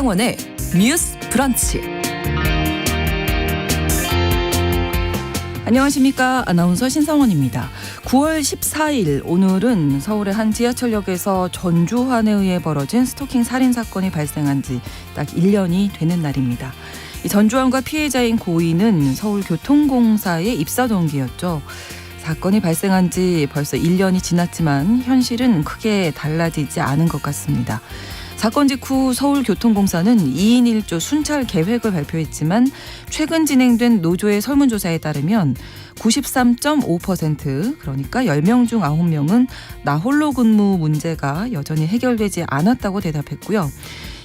신성원의 뉴스 브런치. 안녕하십니까. 아나운서 신성원입니다. 9월 14일 오늘은 서울의 한 지하철역에서 전주환에 의해 벌어진 스토킹 살인 사건이 발생한 지 딱 1년이 되는 날입니다. 이 전주환과 피해자인 고인은 서울교통공사의 입사 동기였죠. 사건이 발생한 지 벌써 1년이 지났지만 현실은 크게 달라지지 않은 것 같습니다. 사건 직후 서울교통공사는 2인 1조 순찰 계획을 발표했지만 최근 진행된 노조의 설문조사에 따르면 93.5% 그러니까 10명 중 9명은 나 홀로 근무 문제가 여전히 해결되지 않았다고 대답했고요.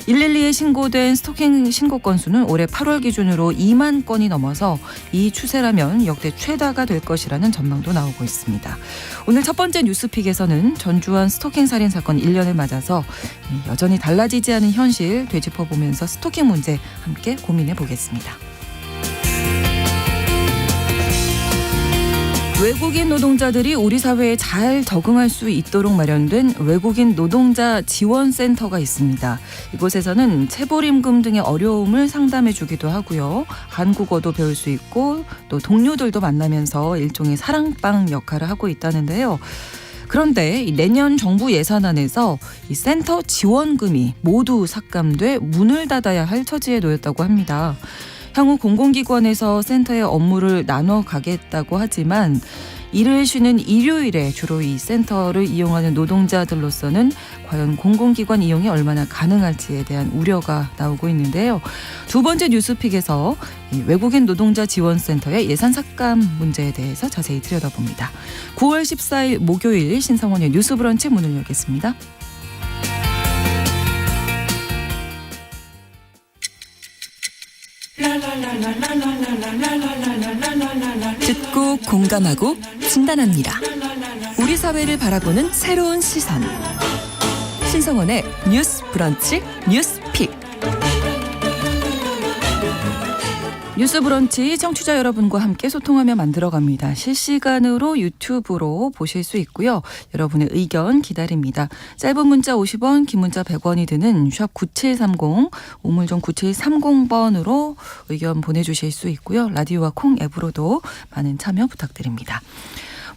112에 신고된 스토킹 신고 건수는 올해 8월 기준으로 2만 건이 넘어서 이 추세라면 역대 최다가 될 것이라는 전망도 나오고 있습니다. 오늘 첫 번째 뉴스픽에서는 전주환 스토킹 살인 사건 1년을 맞아서 여전히 달라지지 않은 현실 되짚어보면서 스토킹 문제 함께 고민해 보겠습니다. 외국인 노동자들이 우리 사회에 잘 적응할 수 있도록 마련된 외국인 노동자 지원센터가 있습니다. 이곳에서는 체불임금 등의 어려움을 상담해 주기도 하고요. 한국어도 배울 수 있고 또 동료들도 만나면서 일종의 사랑방 역할을 하고 있다는데요. 그런데 내년 정부 예산안에서 이 센터 지원금이 모두 삭감돼 문을 닫아야 할 처지에 놓였다고 합니다. 향후 공공기관에서 센터의 업무를 나눠 가겠다고 하지만 일을 쉬는 일요일에 주로 이 센터를 이용하는 노동자들로서는 과연 공공기관 이용이 얼마나 가능할지에 대한 우려가 나오고 있는데요. 두 번째 뉴스픽에서 이 외국인 노동자 지원센터의 예산 삭감 문제에 대해서 자세히 들여다봅니다. 9월 14일 목요일 신성원의 뉴스 브런치 문을 열겠습니다. 듣고 공감하고 진단합니다. 우리 사회를 바라보는 새로운 시선. 신성원의 뉴스 브런치 뉴스픽. 뉴스 브런치 청취자 여러분과 함께 소통하며 만들어갑니다. 실시간으로 유튜브로 보실 수 있고요. 여러분의 의견 기다립니다. 짧은 문자 50원, 긴 문자 100원이 드는 샵 9730, 우물정 9730번으로 의견 보내주실 수 있고요. 라디오와 콩 앱으로도 많은 참여 부탁드립니다.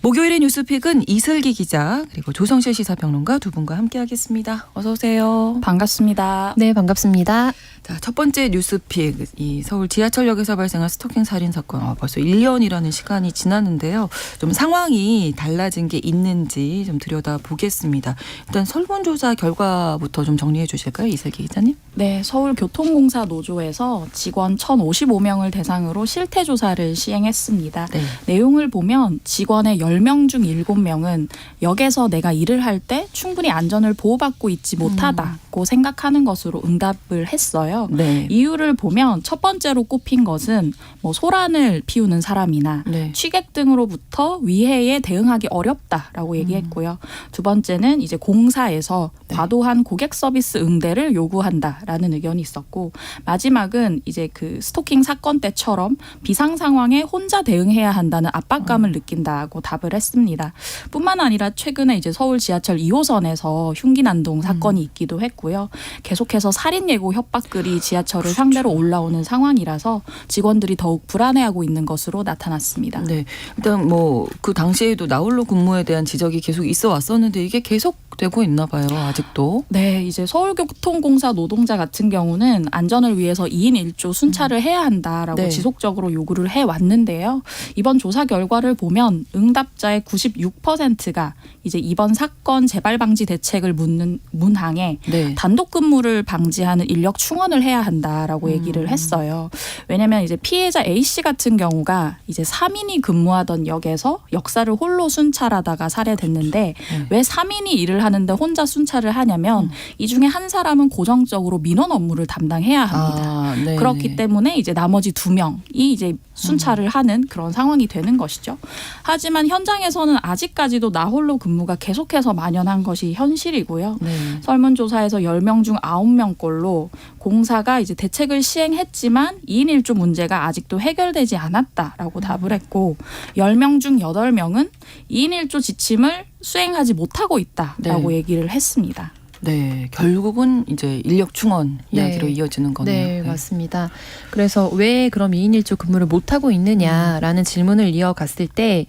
목요일의 뉴스픽은 이슬기 기자 그리고 조성실 시사평론가 두 분과 함께하겠습니다. 어서 오세요. 반갑습니다. 네, 반갑습니다. 자, 첫 번째 뉴스픽, 이 서울 지하철역에서 발생한 스토킹 살인 사건 벌써 1년이라는 시간이 지났는데요. 좀 상황이 달라진 게 있는지 좀 들여다보겠습니다. 일단 설문조사 결과부터 좀 정리해 주실까요? 이슬기 기자님. 네, 서울교통공사 노조에서 직원 1,055명을 대상으로 실태조사를 시행했습니다. 네. 내용을 보면 직원의 10명 중 7명은 역에서 내가 일을 할 때 충분히 안전을 보호받고 있지 못하다고 생각하는 것으로 응답을 했어요. 네. 이유를 보면 첫 번째로 꼽힌 것은 뭐 소란을 피우는 사람이나 네. 취객 등으로부터 위해에 대응하기 어렵다라고 얘기했고요. 두 번째는 이제 공사에서 네. 과도한 고객 서비스 응대를 요구한다라는 의견이 있었고, 마지막은 이제 그 스토킹 사건 때처럼 비상 상황에 혼자 대응해야 한다는 압박감을 느낀다고 답을 했습니다. 뿐만 아니라 최근에 이제 서울 지하철 2호선에서 흉기 난동 사건이 있기도 했고요. 계속해서 살인 예고 협박글이 지하철을 상대로 올라오는 상황이라서 직원들이 더욱 불안해하고 있는 것으로 나타났습니다. 네. 일단 뭐 그 당시에도 나홀로 근무에 대한 지적이 계속 있어 왔었는데 이게 계속되고 있나 봐요. 아직도. 네, 이제 서울교통공사 노동자 같은 경우는 안전을 위해서 2인 1조 순찰을 해야 한다라고 네. 지속적으로 요구를 해왔는데요. 이번 조사 결과를 보면 응답자의 96%가 이제 이번 사건 재발 방지 대책을 묻는 문항에 네. 단독 근무를 방지하는 인력 충원을 해야 한다라고 얘기를 했어요. 왜냐하면 이제 피해자 A 씨 같은 경우가 이제 3인이 근무하던 역에서 역사를 홀로 순찰하다가 살해됐는데 왜 3인이 일을 하는데 혼자 순찰을 하냐면 이 중에 한 사람은 고정적으로 민원 업무를 담당해야 합니다. 네네. 그렇기 때문에 이제 나머지 2명이 이제 순찰을 하는 그런 상황이 되는 것이죠. 하지만 현장에서는 아직까지도 나홀로 근무가 계속해서 만연한 것이 현실이고요. 네. 설문조사에서 10명 중 9명꼴로 공사가 이제 대책을 시행했지만 2인 1조 문제가 아직도 해결되지 않았다라고 답을 했고, 10명 중 8명은 2인 1조 지침을 수행하지 못하고 있다라고 네. 얘기를 했습니다. 네, 결국은 이제 인력 충원 네. 이야기로 이어지는 거네요. 네, 맞습니다. 그래서 왜 그럼 2인 1조 근무를 못하고 있느냐라는 질문을 이어갔을 때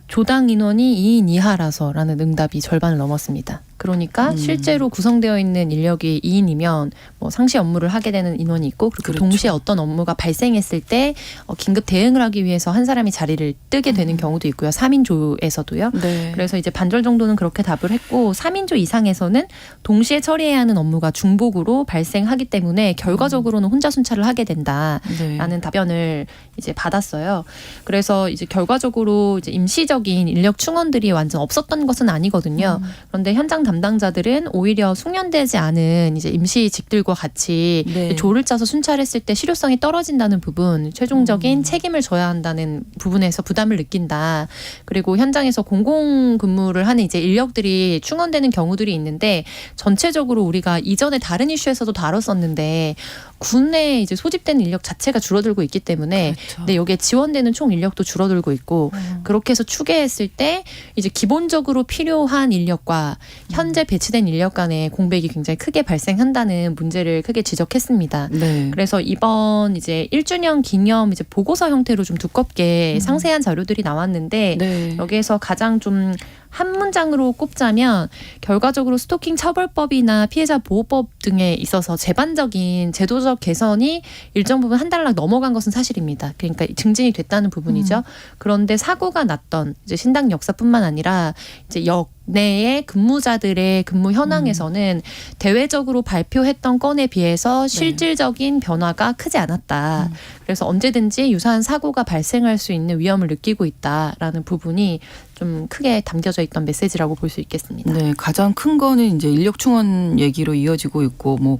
조당 인원이 2인 이하라서라는 응답이 절반을 넘었습니다. 그러니까 실제로 구성되어 있는 인력이 2인이면 뭐 상시 업무를 하게 되는 인원이 있고 그리고 그렇죠. 동시에 어떤 업무가 발생했을 때 긴급 대응을 하기 위해서 한 사람이 자리를 뜨게 되는 경우도 있고요. 3인조에서도요. 네. 그래서 이제 반절 정도는 그렇게 답을 했고 3인조 이상에서는 동시에 처리해야 하는 업무가 중복으로 발생하기 때문에 결과적으로는 혼자 순찰을 하게 된다라는 네. 답변을 이제 받았어요. 그래서 이제 결과적으로 이제 임시적인 인력 충원들이 완전 없었던 것은 아니거든요. 그런데 현장 담당자들은 오히려 숙련되지 않은 이제 임시직들과 같이 네. 조를 짜서 순찰했을 때 실효성이 떨어진다는 부분, 최종적인 책임을 져야 한다는 부분에서 부담을 느낀다. 그리고 현장에서 공공 근무를 하는 이제 인력들이 충원되는 경우들이 있는데 전체적으로 우리가 이전에 다른 이슈에서도 다뤘었는데 군에 이제 소집되는 인력 자체가 줄어들고 있기 때문에 그렇죠. 근데 여기에 지원되는 총 인력도 줄어들고 있고 그렇게 해서 추계했을 때 이제 기본적으로 필요한 인력과 현재 배치된 인력 간의 공백이 굉장히 크게 발생한다는 문제를 크게 지적했습니다. 네. 그래서 이번 이제 1주년 기념 이제 보고서 형태로 좀 두껍게 상세한 자료들이 나왔는데 네. 여기에서 가장 좀 한 문장으로 꼽자면 결과적으로 스토킹 처벌법이나 피해자 보호법 등에 있어서 제반적인 제도적 개선이 일정 부분 한 달락 넘어간 것은 사실입니다. 그러니까 증진이 됐다는 부분이죠. 그런데 사고가 났던 이제 신당 역사뿐만 아니라 이제 내의 근무자들의 근무 현황에서는 대외적으로 발표했던 건에 비해서 실질적인 변화가 크지 않았다. 그래서 언제든지 유사한 사고가 발생할 수 있는 위험을 느끼고 있다라는 부분이 좀 크게 담겨져 있던 메시지라고 볼 수 있겠습니다. 네, 가장 큰 거는 이제 인력 충원 얘기로 이어지고 있고 뭐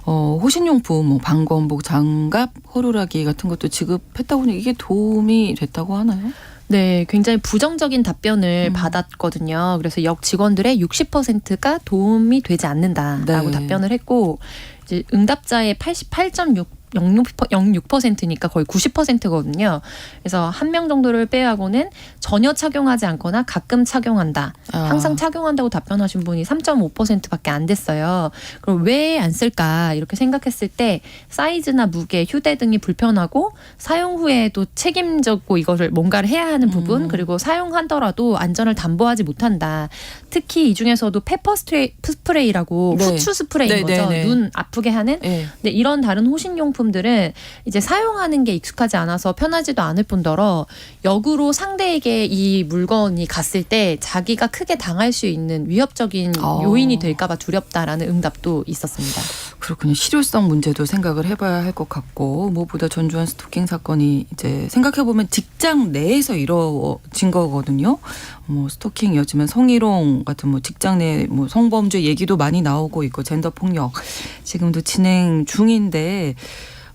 호신용품, 뭐 방검복, 장갑, 호루라기 같은 것도 지급했다고 하니 이게 도움이 됐다고 하나요? 네, 굉장히 부정적인 답변을 받았거든요. 그래서 역 직원들의 60%가 도움이 되지 않는다라고 네. 답변을 했고 이제 응답자의 86%니까 거의 90%거든요. 그래서 한 명 정도를 빼하고는 전혀 착용하지 않거나 가끔 착용한다. 항상 착용한다고 답변하신 분이 3.5%밖에 안 됐어요. 그럼 왜 안 쓸까 이렇게 생각했을 때 사이즈나 무게, 휴대 등이 불편하고 사용 후에도 책임졌고 이거를 뭔가를 해야 하는 부분 그리고 사용하더라도 안전을 담보하지 못한다. 특히 이 중에서도 페퍼 스프레이라고 네. 후추 스프레이인 네, 거죠. 네, 네. 눈 아프게 하는. 네. 근데 이런 다른 호신용품들은 이제 사용하는 게 익숙하지 않아서 편하지도 않을 뿐더러 역으로 상대에게 이 물건이 갔을 때 자기가 크게 당할 수 있는 위협적인 요인이 될까 봐 두렵다라는 응답도 있었습니다. 그렇군요. 실효성 문제도 생각을 해봐야 할 것 같고 무엇보다 전주환 스토킹 사건이 이제 생각해보면 직장 내에서 이루어진 거거든요. 뭐 스토킹이었지만 성희롱 같은 뭐 직장 내 뭐 성범죄 얘기도 많이 나오고 있고 젠더 폭력 지금도 진행 중인데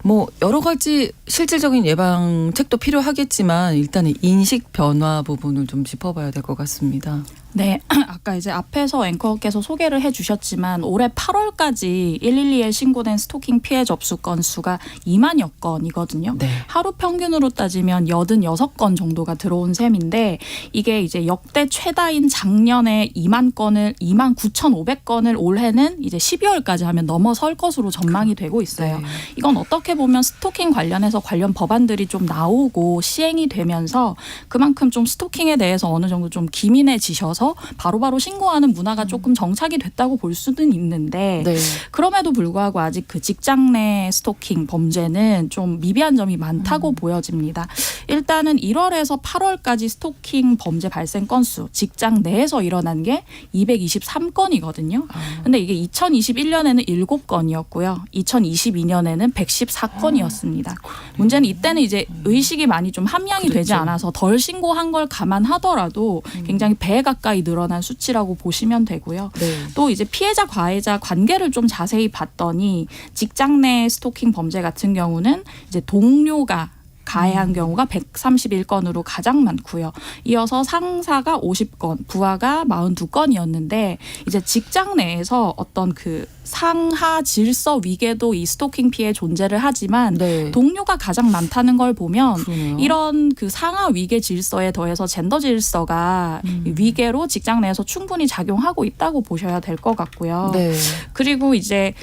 뭐 여러 가지 실질적인 예방책도 필요하겠지만 일단은 인식 변화 부분을 좀 짚어봐야 될 것 같습니다. 네, 아까 이제 앞에서 앵커께서 소개를 해주셨지만 올해 8월까지 112에 신고된 스토킹 피해 접수 건수가 2만여 건이거든요. 네. 하루 평균으로 따지면 86건 정도가 들어온 셈인데 이게 이제 역대 최다인 작년에 29,500건을 올해는 이제 12월까지 하면 넘어설 것으로 전망이 되고 있어요. 네. 이건 어떻게 보면 스토킹 관련해서 관련 법안들이 좀 나오고 시행이 되면서 그만큼 좀 스토킹에 대해서 어느 정도 좀 기민해지셔서 바로바로 신고하는 문화가 조금 정착이 됐다고 볼 수는 있는데 네. 그럼에도 불구하고 아직 그 직장 내 스토킹 범죄는 좀 미비한 점이 많다고 보여집니다. 일단은 1월에서 8월까지 스토킹 범죄 발생 건수 직장 내에서 일어난 게 223건이거든요. 근데 이게 2021년에는 7건이었고요. 2022년에는 114건이었습니다. 문제는 이때는 이제 의식이 많이 좀 함량이 되지 그렇죠. 않아서 덜 신고한 걸 감안하더라도 굉장히 배에 가까이 늘어난 수치라고 보시면 되고요. 네. 또 이제 피해자 가해자 관계를 좀 자세히 봤더니 직장 내 스토킹 범죄 같은 경우는 이제 동료가 가해한 경우가 131건으로 가장 많고요. 이어서 상사가 50건, 부하가 42건이었는데 이제 직장 내에서 어떤 그 상하 질서 위계도 이 스토킹 피해 존재를 하지만 네. 동료가 가장 많다는 걸 보면 그러네요. 이런 그 상하 위계 질서에 더해서 젠더 질서가 위계로 직장 내에서 충분히 작용하고 있다고 보셔야 될 것 같고요. 네. 그리고 이제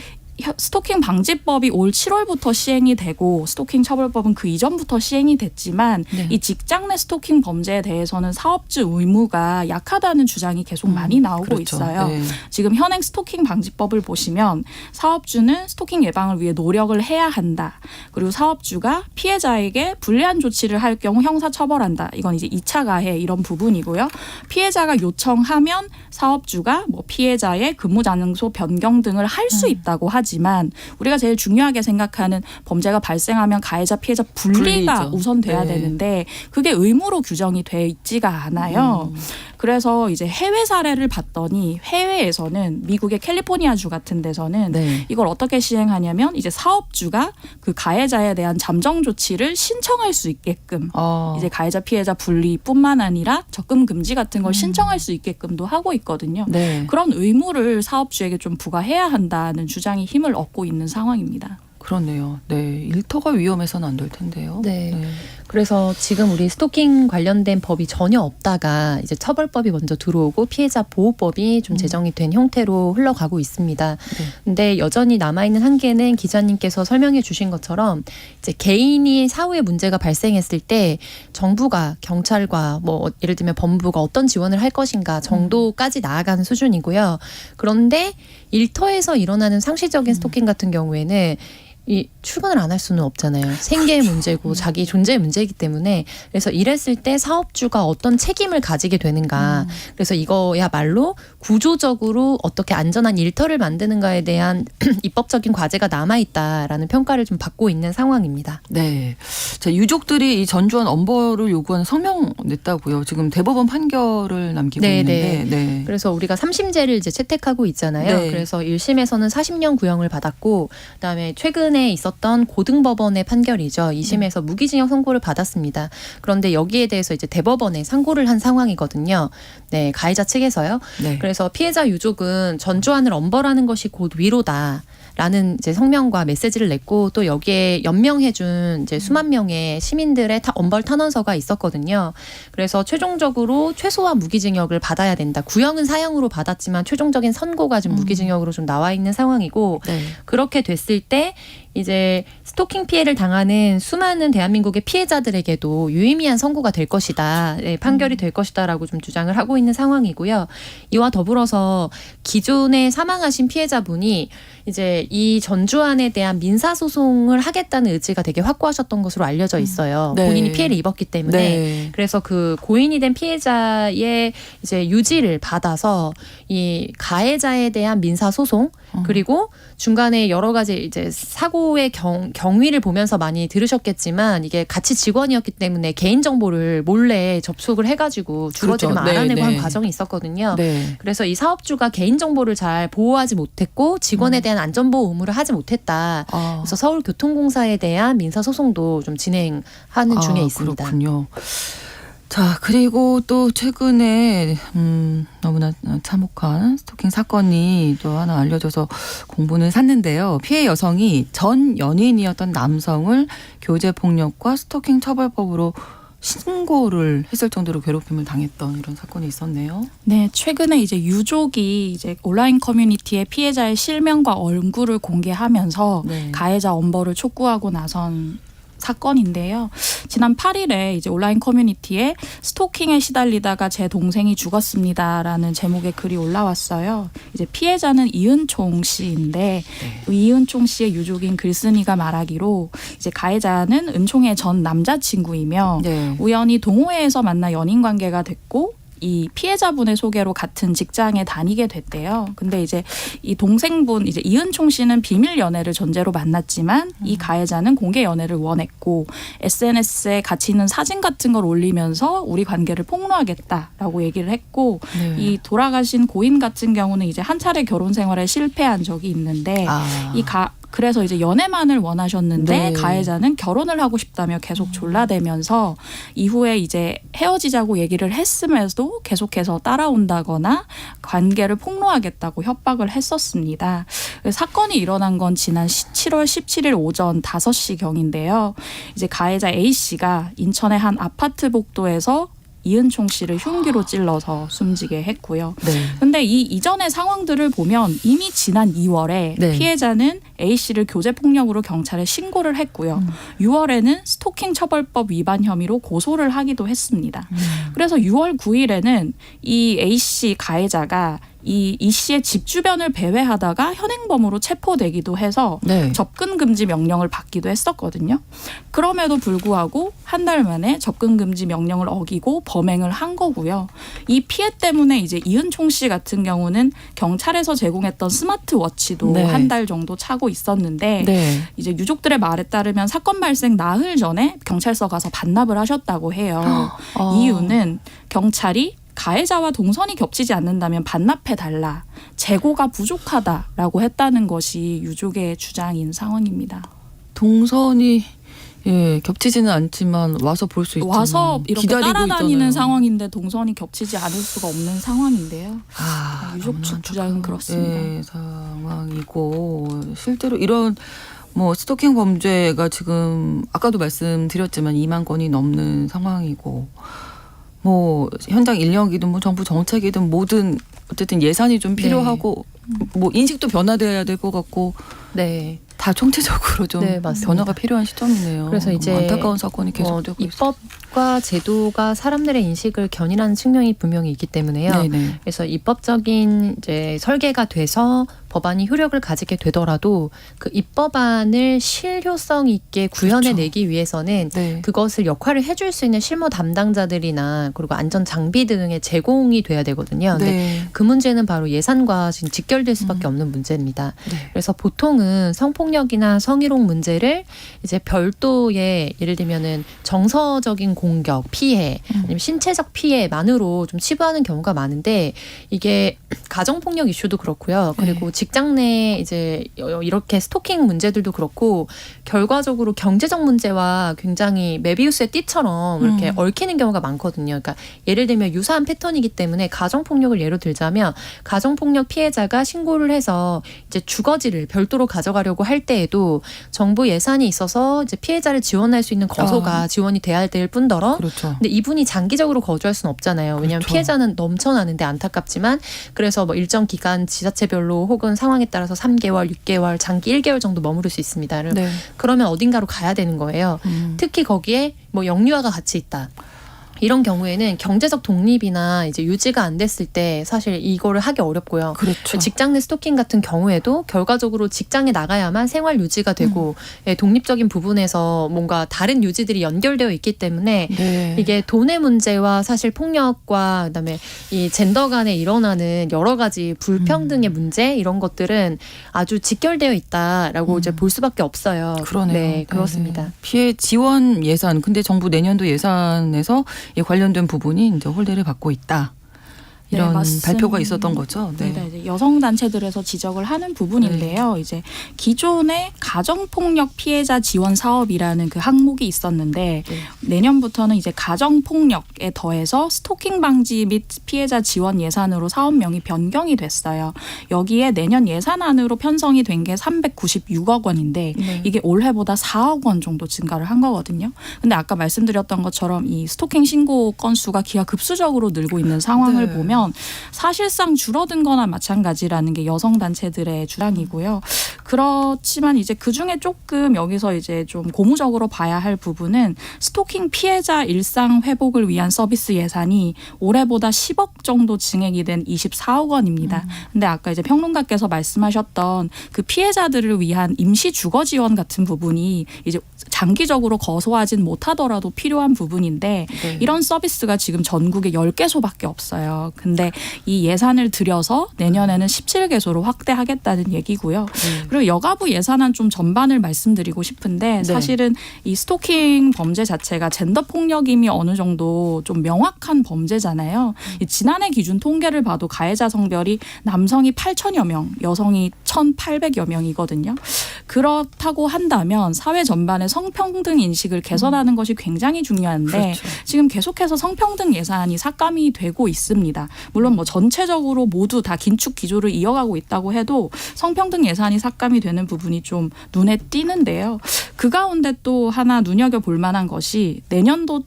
스토킹 방지법이 올 7월부터 시행이 되고 스토킹 처벌법은 그 이전부터 시행이 됐지만 네. 이 직장 내 스토킹 범죄에 대해서는 사업주 의무가 약하다는 주장이 계속 많이 나오고 그렇죠. 있어요. 네. 지금 현행 스토킹 방지법을 보시면 사업주는 스토킹 예방을 위해 노력을 해야 한다. 그리고 사업주가 피해자에게 불리한 조치를 할 경우 형사 처벌한다. 이건 이제 2차 가해 이런 부분이고요. 피해자가 요청하면 사업주가 뭐 피해자의 근무 장소 변경 등을 할 수 있다고 하지만 우리가 제일 중요하게 생각하는 범죄가 발생하면 가해자 피해자 분리가 분리죠. 우선돼야 네. 되는데 그게 의무로 규정이 돼 있지가 않아요. 그래서 이제 해외 사례를 봤더니 해외에서는 미국의 캘리포니아주 같은 데서는 네. 이걸 어떻게 시행하냐면 이제 사업주가 그 가해자에 대한 잠정 조치를 신청할 수 있게끔 이제 가해자 피해자 분리뿐만 아니라 적금 금지 같은 걸 신청할 수 있게끔도 하고 있거든요. 네. 그런 의무를 사업주에게 좀 부과해야 한다는 주장이 힘을 얻고 있는 상황입니다. 그렇네요. 네. 일터가 위험해서는 안 될 텐데요. 네. 그래서 지금 우리 스토킹 관련된 법이 전혀 없다가 이제 처벌법이 먼저 들어오고 피해자 보호법이 좀 제정이 된 형태로 흘러가고 있습니다. 네. 근데 여전히 남아있는 한계는 기자님께서 설명해 주신 것처럼 이제 개인이 사후에 문제가 발생했을 때 정부가 경찰과 뭐 예를 들면 법무부가 어떤 지원을 할 것인가 정도까지 나아가는 수준이고요. 그런데 일터에서 일어나는 상시적인 스토킹 같은 경우에는 이 출근을 안 할 수는 없잖아요. 생계의 문제고 자기 존재의 문제이기 때문에 그래서 이랬을 때 사업주가 어떤 책임을 가지게 되는가. 그래서 이거야말로 구조적으로 어떻게 안전한 일터를 만드는가에 대한 입법적인 과제가 남아있다라는 평가를 좀 받고 있는 상황입니다. 네. 자, 유족들이 이 전주환 엄벌을 요구하는 성명 냈다고요. 지금 대법원 판결을 남기고 네, 있는데. 네. 그래서 우리가 3심제를 이제 채택하고 있잖아요. 네. 그래서 1심에서는 40년 구형을 받았고 그다음에 최근에 있었던 고등법원의 판결이죠. 2심에서 무기징역 선고를 받았습니다. 그런데 여기에 대해서 이제 대법원에 상고를 한 상황이거든요. 네, 가해자 측에서요. 네. 그래서 피해자 유족은 전주환을 엄벌하는 것이 곧 위로다. 라는 이제 성명과 메시지를 냈고 또 여기에 연명해준 이제 수만 명의 시민들의 엄벌 탄원서가 있었거든요. 그래서 최종적으로 최소한 무기징역을 받아야 된다. 구형은 사형으로 받았지만 최종적인 선고가 좀 무기징역으로 좀 나와 있는 상황이고 네. 그렇게 됐을 때 이제 스토킹 피해를 당하는 수많은 대한민국의 피해자들에게도 유의미한 선고가 될 것이다. 네, 판결이 될 것이다라고 좀 주장을 하고 있는 상황이고요. 이와 더불어서 기존에 사망하신 피해자분이 이제 이 전주환에 대한 민사소송을 하겠다는 의지가 되게 확고하셨던 것으로 알려져 있어요. 네. 본인이 피해를 입었기 때문에. 네. 그래서 그 고인이 된 피해자의 이제 유지를 받아서 이 가해자에 대한 민사소송 그리고 중간에 여러 가지 이제 사고의 경위를 보면서 많이 들으셨겠지만 이게 같이 직원이었기 때문에 개인정보를 몰래 접촉을 해가지고 주거지를 그렇죠. 알아내고 네, 한 네. 과정이 있었거든요. 네. 그래서 이 사업주가 개인정보를 잘 보호하지 못했고 직원에 대한 안전보호 의무를 하지 못했다. 그래서 서울교통공사에 대한 민사소송도 좀 진행하는 중에 있습니다. 그렇군요. 자, 그리고 또 최근에 너무나 참혹한 스토킹 사건이 또 하나 알려져서 공분을 샀는데요. 피해 여성이 전 연인이었던 남성을 교제폭력과 스토킹 처벌법으로 신고를 했을 정도로 괴롭힘을 당했던 이런 사건이 있었네요. 네, 최근에 이제 유족이 이제 온라인 커뮤니티에 피해자의 실명과 얼굴을 공개하면서 네. 가해자 엄벌을 촉구하고 나선 사건인데요. 지난 8일에 이제 온라인 커뮤니티에 스토킹에 시달리다가 제 동생이 죽었습니다라는 제목의 글이 올라왔어요. 이제 피해자는 이은총 씨인데 이은총 씨의 유족인 글쓴이가 말하기로 이제 가해자는 은총의 전 남자친구이며 네. 우연히 동호회에서 만나 연인 관계가 됐고 이 피해자분의 소개로 같은 직장에 다니게 됐대요. 근데 이제 이 동생분 이제 이은총 씨는 비밀 연애를 전제로 만났지만 이 가해자는 공개 연애를 원했고 SNS에 같이 있는 사진 같은 걸 올리면서 우리 관계를 폭로하겠다라고 얘기를 했고 네. 이 돌아가신 고인 같은 경우는 이제 한 차례 결혼 생활에 실패한 적이 있는데 이 그래서 이제 연애만을 원하셨는데 네. 가해자는 결혼을 하고 싶다며 계속 졸라대면서 이후에 이제 헤어지자고 얘기를 했음에도 계속해서 따라온다거나 관계를 폭로하겠다고 협박을 했었습니다. 사건이 일어난 건 지난 7월 17일 오전 5시경인데요. 이제 가해자 A씨가 인천의 한 아파트 복도에서 이은총 씨를 흉기로 찔러서 숨지게 했고요. 네. 근데 이 이전의 상황들을 보면 이미 지난 2월에 네. 피해자는 A 씨를 교제 폭력으로 경찰에 신고를 했고요. 6월에는 스토킹 처벌법 위반 혐의로 고소를 하기도 했습니다. 그래서 6월 9일에는 이 A 씨 가해자가 이 씨의 집 주변을 배회하다가 현행범으로 체포되기도 해서 네. 접근 금지 명령을 받기도 했었거든요. 그럼에도 불구하고 한 달 만에 접근 금지 명령을 어기고 범행을 한 거고요. 이 피해 때문에 이제 이은총 씨 같은 경우는 경찰에서 제공했던 스마트워치도 네. 한 달 정도 차고 있었는데 네. 이제 유족들의 말에 따르면 사건 발생 나흘 전에 경찰서 가서 반납을 하셨다고 해요. 이유는 경찰이 가해자와 동선이 겹치지 않는다면 반납해달라. 재고가 부족하다라고 했다는 것이 유족의 주장인 상황입니다. 동선이 겹치지는 않지만 와서 볼 수 있지만 와서 이렇게 기다리고 따라다니는 있잖아요. 상황인데 동선이 겹치지 않을 수가 없는 상황인데요. 유족 너무 측 주장은 안타까운, 그렇습니다. 상황이고 실제로 이런 뭐 스토킹 범죄가 지금 아까도 말씀드렸지만 2만 건이 넘는 상황이고 뭐 현장 인력이든 뭐 정부 정책이든 모든 어쨌든 예산이 좀 필요하고 뭐 인식도 변화돼야 될 것 같고 네. 다 총체적으로 좀 네, 맞습니다. 변화가 필요한 시점이네요. 그래서 이제 안타까운 사건이 계속되고 있어요. 입법과 제도가 사람들의 인식을 견인하는 측면이 분명히 있기 때문에요. 네네. 그래서 입법적인 이제 설계가 돼서 법안이 효력을 가지게 되더라도 그 입법안을 실효성 있게 구현해내기 위해서는 네. 그것을 역할을 해줄 수 있는 실무 담당자들이나 그리고 안전 장비 등의 제공이 돼야 되거든요. 근데 네. 그 문제는 바로 예산과 지금 직결될 수밖에 없는 문제입니다. 네. 그래서 보통은 성폭력이나 성희롱 문제를 이제 별도의 예를 들면은 정서적인 공격, 피해, 아니면 신체적 피해만으로 좀 치부하는 경우가 많은데 이게 가정폭력 이슈도 그렇고요. 그리고 직장 내 이제 이렇게 스토킹 문제들도 그렇고 결과적으로 경제적 문제와 굉장히 메비우스의 띠처럼 이렇게 얽히는 경우가 많거든요. 그러니까 예를 들면 유사한 패턴이기 때문에 가정폭력을 예로 들자면 가정폭력 피해자가 신고를 해서 이제 주거지를 별도로 가져가려고 할 때에도 정부 예산이 있어서 이제 피해자를 지원할 수 있는 거소가 지원이 돼야 될 뿐더러 그렇죠. 근데 이분이 장기적으로 거주할 수는 없잖아요. 왜냐하면 그렇죠. 피해자는 넘쳐나는데 안타깝지만 그래서 뭐 일정 기간 지자체별로 혹은 상황에 따라서 3개월, 6개월, 장기 1개월 정도 머무를 수 있습니다. 네. 그러면 어딘가로 가야 되는 거예요. 특히 거기에 뭐 영유아가 같이 있다. 이런 경우에는 경제적 독립이나 이제 유지가 안 됐을 때 사실 이거를 하기 어렵고요. 그렇죠. 직장 내 스토킹 같은 경우에도 결과적으로 직장에 나가야만 생활 유지가 되고 독립적인 부분에서 뭔가 다른 유지들이 연결되어 있기 때문에 네. 이게 돈의 문제와 사실 폭력과 그다음에 이 젠더 간에 일어나는 여러 가지 불평등의 문제 이런 것들은 아주 직결되어 있다라고 이제 볼 수밖에 없어요. 그러네요. 네, 그렇습니다. 네. 피해 지원 예산 근데 정부 내년도 예산에서 이 관련된 부분이 이제 홀대를 받고 있다. 이런 네, 맞습니다. 발표가 있었던 거죠. 네. 네, 이제 여성 단체들에서 지적을 하는 부분인데요. 이제 기존에 가정폭력 피해자 지원 사업이라는 그 항목이 있었는데 내년부터는 이제 가정폭력에 더해서 스토킹 방지 및 피해자 지원 예산으로 사업명이 변경이 됐어요. 여기에 내년 예산안으로 편성이 된 게 396억 원인데 이게 올해보다 4억 원 정도 증가를 한 거거든요. 근데 아까 말씀드렸던 것처럼 이 스토킹 신고 건수가 기하급수적으로 늘고 있는 상황을 네. 보면 사실상 줄어든 거나 마찬가지라는 게 여성 단체들의 주장이고요. 그렇지만 이제 그중에 조금 여기서 이제 좀 고무적으로 봐야 할 부분은 스토킹 피해자 일상 회복을 위한 서비스 예산이 올해보다 10억 정도 증액이 된 24억 원입니다. 근데 아까 이제 평론가께서 말씀하셨던 그 피해자들을 위한 임시 주거 지원 같은 부분이 이제 장기적으로 거소하진 못하더라도 필요한 부분인데 네. 이런 서비스가 지금 전국에 10개소밖에 없어요. 근데 이 예산을 들여서 내년에는 17개소로 확대하겠다는 얘기고요. 그리고 여가부 예산안 좀 전반을 말씀드리고 싶은데 사실은 이 스토킹 범죄 자체가 젠더 폭력임이 어느 정도 좀 명확한 범죄잖아요. 이 지난해 기준 통계를 봐도 가해자 성별이 남성이 8천여 명, 여성이 1,800여 명이거든요. 그렇다고 한다면 사회 전반의 성평등 인식을 개선하는 것이 굉장히 중요한데 그렇죠. 지금 계속해서 성평등 예산이 삭감이 되고 있습니다. 물론 뭐 전체적으로 모두 다 긴축 기조를 이어가고 있다고 해도 성평등 예산이 삭감이 되는 부분이 좀 눈에 띄는데요. 그 가운데 또 하나 눈여겨볼 만한 것이 내년도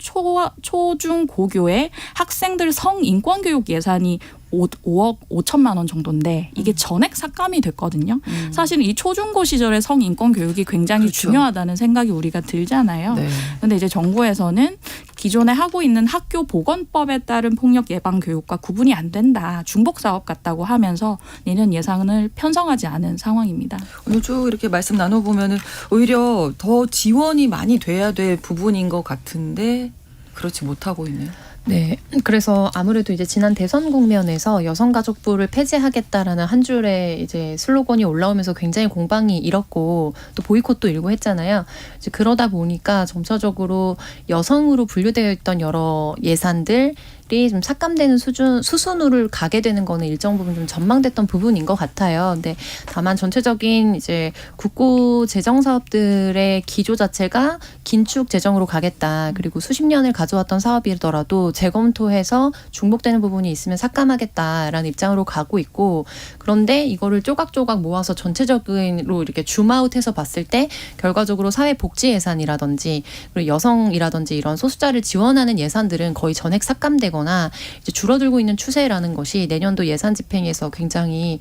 초중 고교의 학생들 성인권교육 예산이 5억 5천만 원 정도인데 이게 전액 삭감이 됐거든요. 사실 이 초중고 시절의 성인권 교육이 굉장히 그렇죠. 중요하다는 생각이 우리가 들잖아요. 네. 근데 이제 정부에서는 기존에 하고 있는 학교 보건법에 따른 폭력 예방 교육과 구분이 안 된다. 중복 사업 같다고 하면서 내년 예산을 편성하지 않은 상황입니다. 오늘 쭉 이렇게 말씀 나눠보면은 오히려 더 지원이 많이 돼야 될 부분인 것 같은데 그렇지 못하고 있네요. 네. 그래서 아무래도 이제 지난 대선 국면에서 여성가족부를 폐지하겠다라는 한 줄의 이제 슬로건이 올라오면서 굉장히 공방이 일었고 또 보이콧도 일고 했잖아요. 이제 그러다 보니까 점차적으로 여성으로 분류되어 있던 여러 예산들이 좀 삭감되는 수순으로 가게 되는 거는 일정 부분 좀 전망됐던 부분인 것 같아요. 근데 다만 전체적인 이제 국고 재정 사업들의 기조 자체가 긴축 재정으로 가겠다. 그리고 수십 년을 가져왔던 사업이더라도 재검토해서 중복되는 부분이 있으면 삭감하겠다라는 입장으로 가고 있고 그런데 이거를 조각조각 모아서 전체적으로 이렇게 줌아웃해서 봤을 때 결과적으로 사회복지 예산이라든지 그리고 여성이라든지 이런 소수자를 지원하는 예산들은 거의 전액 삭감되거나 이제 줄어들고 있는 추세라는 것이 내년도 예산 집행에서 굉장히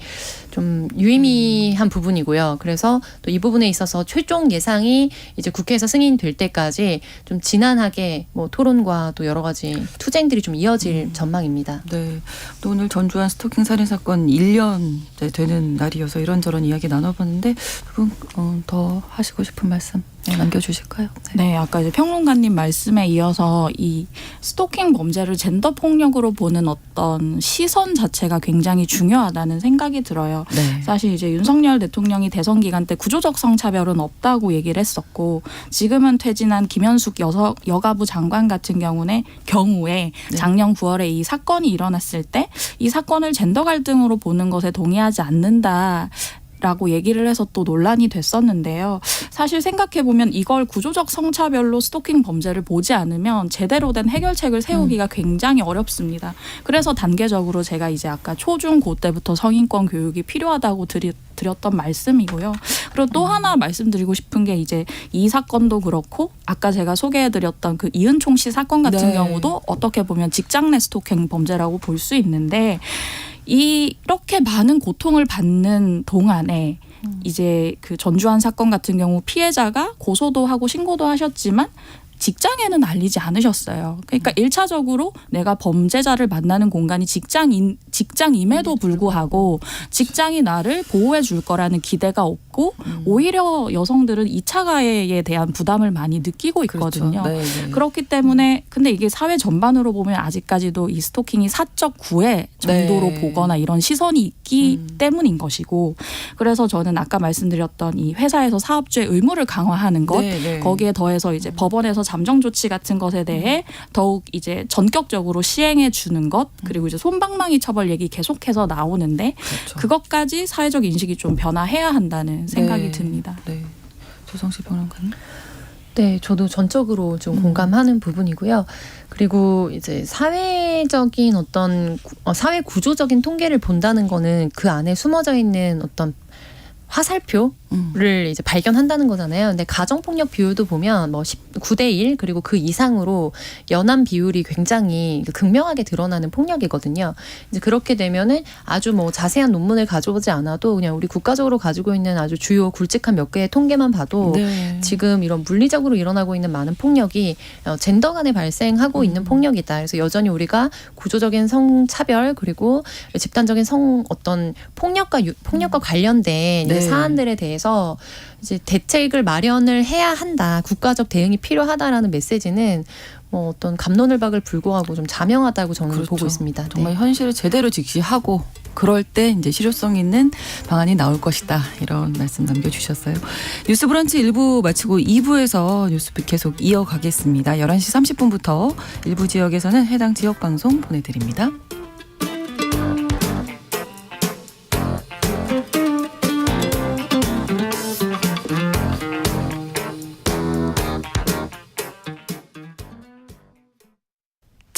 좀 유의미한 부분이고요. 그래서 또 이 부분에 있어서 최종 예상이 이제 국회에서 승인될 때까지 좀 진한하게 뭐 토론과 또 여러 가지 투쟁들이 좀 이어질 전망입니다. 네. 또 오늘 전주환 스토킹 살인 사건 1년 되는 날이어서 이런저런 이야기 나눠봤는데 두 분 더 하시고 싶은 말씀 남겨주실까요? 네, 아까 이제 평론가님 말씀에 이어서 이 스토킹 범죄를 젠더 폭력으로 보는 어떤 시선 자체가 굉장히 중요하다는 생각이 들어요. 네. 사실 이제 윤석열 대통령이 대선 기간 때 구조적 성차별은 없다고 얘기를 했었고 지금은 퇴진한 김현숙 여가부 장관 같은 경우에 네. 작년 9월에 이 사건이 일어났을 때 이 사건을 젠더 갈등으로 보는 것에 동의하지 않는다. 라고 얘기를 해서 또 논란이 됐었는데요. 사실 생각해보면 이걸 구조적 성차별로 스토킹 범죄를 보지 않으면 제대로 된 해결책을 세우기가 굉장히 어렵습니다. 그래서 단계적으로 제가 이제 아까 초중고 때부터 성인권 교육이 필요하다고 드렸던 말씀이고요. 그리고 또 하나 말씀드리고 싶은 게 이제 이 사건도 그렇고 아까 제가 소개해드렸던 그 이은총 씨 사건 같은 네. 경우도 어떻게 보면 직장 내 스토킹 범죄라고 볼 수 있는데 이렇게 많은 고통을 받는 동안에 이제 그 전주환 사건 같은 경우 피해자가 고소도 하고 신고도 하셨지만 직장에는 알리지 않으셨어요. 그러니까 1차적으로 내가 범죄자를 만나는 공간이 직장임에도 불구하고 직장이 나를 보호해 줄 거라는 기대가 없고 오히려 여성들은 2차 가해에 대한 부담을 많이 느끼고 있거든요. 그렇죠. 네, 네. 그렇기 때문에 근데 이게 사회 전반으로 보면 아직까지도 이 스토킹이 사적 구애 정도로 네. 보거나 이런 시선이 있기 때문인 것이고 그래서 저는 아까 말씀드렸던 이 회사에서 사업주의 의무를 강화하는 것 네, 네. 거기에 더해서 이제 법원에서 잠정 조치 같은 것에 대해 더욱 이제 전격적으로 시행해 주는 것 그리고 이제 솜방망이 처벌 얘기 계속해서 나오는데 그렇죠. 그것까지 사회적 인식이 좀 변화해야 한다는 생각이 네. 듭니다. 네. 조성실 평론가님. 네, 저도 전적으로 좀 공감하는 부분이고요. 그리고 이제 사회적인 어떤 사회 구조적인 통계를 본다는 거는 그 안에 숨어져 있는 어떤 화살표를 이제 발견한다는 거잖아요. 근데 가정폭력 비율도 보면 뭐 9대 1 그리고 그 이상으로 연한 비율이 굉장히 극명하게 드러나는 폭력이거든요. 이제 그렇게 되면은 아주 뭐 자세한 논문을 가져오지 않아도 그냥 우리 국가적으로 가지고 있는 아주 주요 굵직한 몇 개의 통계만 봐도 네. 지금 이런 물리적으로 일어나고 있는 많은 폭력이 젠더 간에 발생하고 있는 폭력이다. 그래서 여전히 우리가 구조적인 성차별 그리고 집단적인 어떤 폭력과 관련된 네. 사안들에 대해서 이제 대책을 마련을 해야 한다. 국가적 대응이 필요하다라는 메시지는 뭐 어떤 갑론을박을 불구하고 좀 자명하다고 저는 그렇죠. 보고 있습니다. 정말 네. 현실을 제대로 직시하고 그럴 때 이제 실효성 있는 방안이 나올 것이다. 이런 말씀 남겨주셨어요. 뉴스브런치 1부 마치고 2부에서 뉴스 계속 이어가겠습니다. 11시 30분부터 일부 지역에서는 해당 지역 방송 보내드립니다.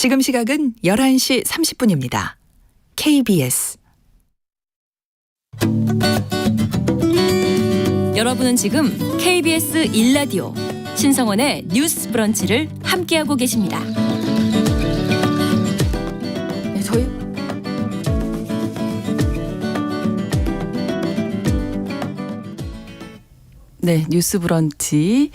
지금 시각은 11시 30분입니다. KBS 여러분은 지금 KBS 1라디오 신성원의 뉴스 브런치를 함께하고 계십니다. 네, 저희 네, 뉴스 브런치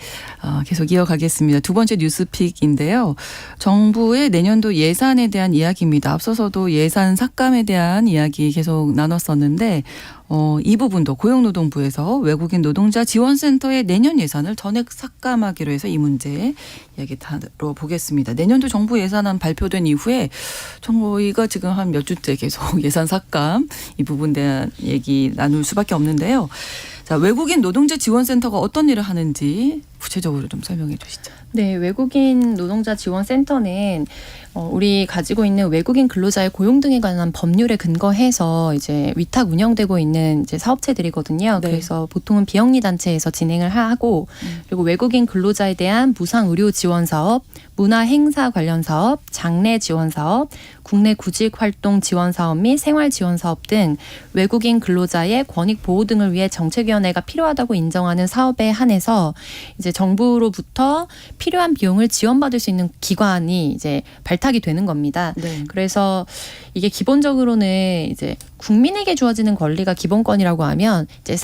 계속 이어가겠습니다. 두 번째 뉴스픽인데요. 정부의 내년도 예산에 대한 이야기입니다. 앞서서도 예산 삭감에 대한 이야기 계속 나눴었는데 이 부분도 고용노동부에서 외국인 노동자 지원센터의 내년 예산을 전액 삭감하기로 해서 이 문제 이야기 다뤄보겠습니다. 내년도 정부 예산안 발표된 이후에 저희가 지금 한 몇 주째 계속 예산 삭감 이 부분에 대한 얘기 나눌 수밖에 없는데요. 자, 외국인 노동자 지원센터가 어떤 일을 하는지 구체적으로 좀 설명해 주시죠. 네, 외국인 노동자 지원센터는 우리 가지고 있는 외국인 근로자의 고용 등에 관한 법률에 근거해서 이제 위탁 운영되고 있는 이제 사업체들이거든요. 네. 그래서 보통은 비영리 단체에서 진행을 하고 그리고 외국인 근로자에 대한 무상 의료 지원 사업, 문화 행사 관련 사업, 장례 지원 사업, 국내 구직 활동 지원 사업 및 생활 지원 사업 등 외국인 근로자의 권익 보호 등을 위해 정책위원회가 필요하다고 인정하는 사업에 한해서 이제 정부로부터 필요한 비용을 지원받을 수 있는 기관이 이제 발탁이 되는 겁니다. 네. 그래서 이게 기본적으로는 이제 국민에게 주어지는 권리가 기본권이라고 하면 이제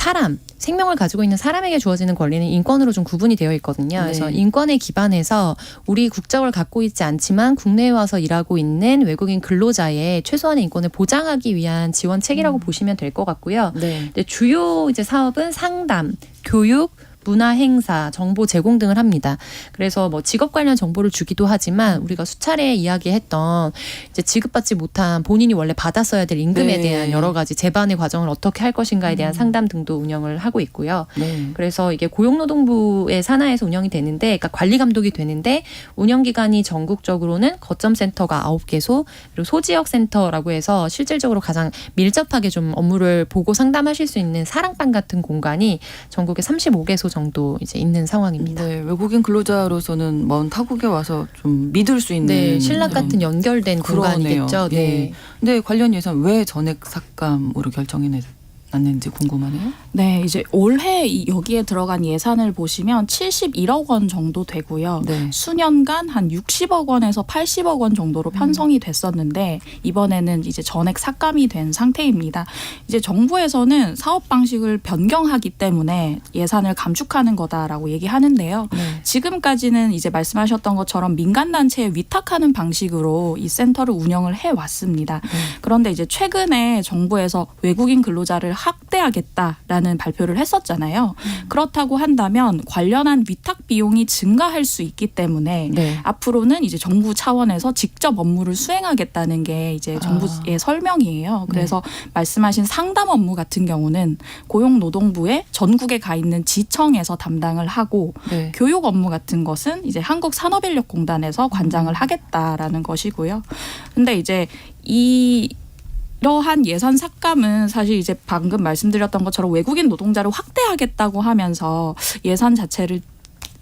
생명을 가지고 있는 사람에게 주어지는 권리는 인권으로 좀 구분이 되어 있거든요. 그래서 네. 인권에 기반해서 우리 국적을 갖고 있지 않지만 국내에 와서 일하고 있는 외국인 근로자의 최소한의 인권을 보장하기 위한 지원책이라고 보시면 될 것 같고요. 네. 근데 주요 이제 사업은 상담, 교육, 문화 행사, 정보 제공 등을 합니다. 그래서 뭐 직업 관련 정보를 주기도 하지만 우리가 수차례 이야기했던 이제 지급받지 못한 본인이 원래 받았어야 될 임금에 네. 대한 여러 가지 재반의 과정을 어떻게 할 것인가에 대한 상담 등도 운영을 하고 있고요. 네. 그래서 이게 고용노동부의 산하에서 운영이 되는데, 그러니까 관리 감독이 되는데 운영 기관이 전국적으로는 거점 센터가 9개소, 그리고 소지역 센터라고 해서 실질적으로 가장 밀접하게 좀 업무를 보고 상담하실 수 있는 사랑방 같은 공간이 전국에 35개소 정도 이제 있는 상황입니다. 네, 외국인 근로자로서는 먼 타국에 와서 좀 믿을 수 있는 네, 신랑 같은 연결된 그러네요. 공간이겠죠. 예. 네. 근데 관련 예산 왜 전액 삭감으로 결정이 났는지 궁금하네요. 네, 이제 올해 여기에 들어간 예산을 보시면 71억 원 정도 되고요. 네. 수년간 한 60억 원에서 80억 원 정도로 편성이 됐었는데 이번에는 이제 전액 삭감이 된 상태입니다. 이제 정부에서는 사업 방식을 변경하기 때문에 예산을 감축하는 거다라고 얘기하는데요. 네. 지금까지는 이제 말씀하셨던 것처럼 민간 단체에 위탁하는 방식으로 이 센터를 운영을 해 왔습니다. 그런데 이제 최근에 정부에서 외국인 근로자를 확대하겠다라는 발표를 했었잖아요. 그렇다고 한다면 관련한 위탁 비용이 증가할 수 있기 때문에 네. 앞으로는 이제 정부 차원에서 직접 업무를 수행하겠다는 게 이제 정부의 설명이에요. 그래서 말씀하신 상담 업무 같은 경우는 고용노동부에 전국에 가 있는 지청에서 담당을 하고 네. 교육 업무 같은 것은 이제 한국산업인력공단에서 관장을 하겠다라는 것이고요. 근데 이제 이러한 예산 삭감은 사실 이제 방금 말씀드렸던 것처럼 외국인 노동자를 확대하겠다고 하면서 예산 자체를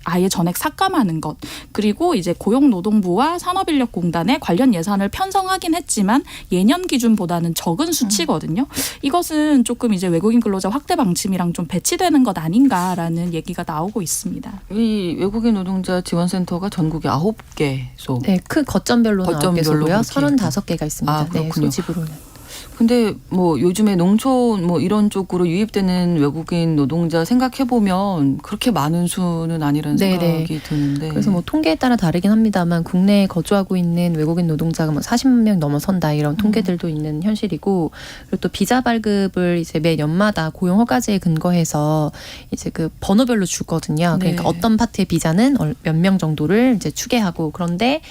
아예 전액 삭감하는 것, 그리고 이제 고용노동부와 산업인력공단에 관련 예산을 편성하긴 했지만 예년 기준보다는 적은 수치거든요. 이것은 조금 이제 외국인 근로자 확대 방침이랑 좀 배치되는 것 아닌가라는 얘기가 나오고 있습니다. 이 외국인 노동자 지원센터가 전국에 9개소. 네, 그 거점별로는 거점별로 9개소고요. 그렇게. 35개가 있습니다. 아, 네, 그렇군요. 소집으로는. 근데 뭐 요즘에 농촌 뭐 이런 쪽으로 유입되는 외국인 노동자 생각해 보면 그렇게 많은 수는 아니라는 네네. 생각이 드는데. 그래서 뭐 통계에 따라 다르긴 합니다만 국내에 거주하고 있는 외국인 노동자가 뭐 40만 명 넘어선다 이런 통계들도 있는 현실이고, 그리고 또 비자 발급을 이제 매 연마다 고용 허가제에 근거해서 이제 그 번호별로 주거든요. 그러니까 네. 어떤 파트의 비자는 몇 명 정도를 이제 추계하고, 그런데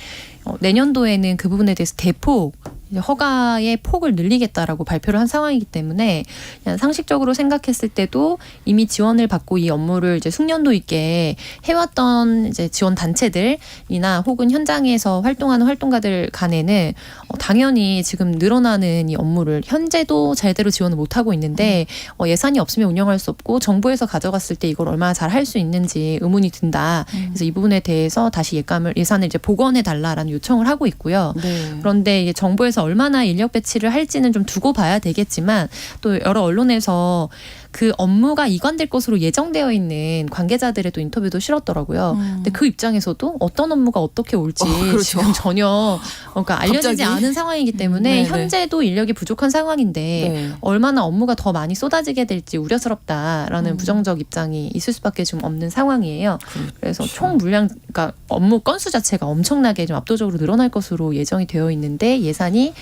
내년도에는 그 부분에 대해서 대폭 이제 허가의 폭을 늘리겠다라고 발표를 한 상황이기 때문에 그냥 상식적으로 생각했을 때도 이미 지원을 받고 이 업무를 이제 숙련도 있게 해왔던 이제 지원 단체들이나 혹은 현장에서 활동하는 활동가들 간에는 당연히 지금 늘어나는 이 업무를 현재도 제대로 지원을 못 하고 있는데 예산이 없으면 운영할 수 없고 정부에서 가져갔을 때 이걸 얼마나 잘 할 수 있는지 의문이 든다. 그래서 이 부분에 대해서 다시 예산을 이제 복원해 달라라는 요청을 하고 있고요. 네. 그런데 이게 정부에서 얼마나 인력 배치를 할지는 좀 두고 봐야 되겠지만 또 여러 언론에서 그 업무가 이관될 것으로 예정되어 있는 관계자들의 또 인터뷰도 실었더라고요. 근데 그 입장에서도 어떤 업무가 어떻게 올지 그렇죠. 지금 전혀 그러니까 알려지지 갑자기? 않은 상황이기 때문에 네네. 현재도 인력이 부족한 상황인데 네. 얼마나 업무가 더 많이 쏟아지게 될지 우려스럽다라는 부정적 입장이 있을 수밖에 좀 없는 상황이에요. 그래서 총 물량, 그러니까 업무 건수 자체가 엄청나게 좀 압도적으로 늘어날 것으로 예정이 되어 있는데 예산이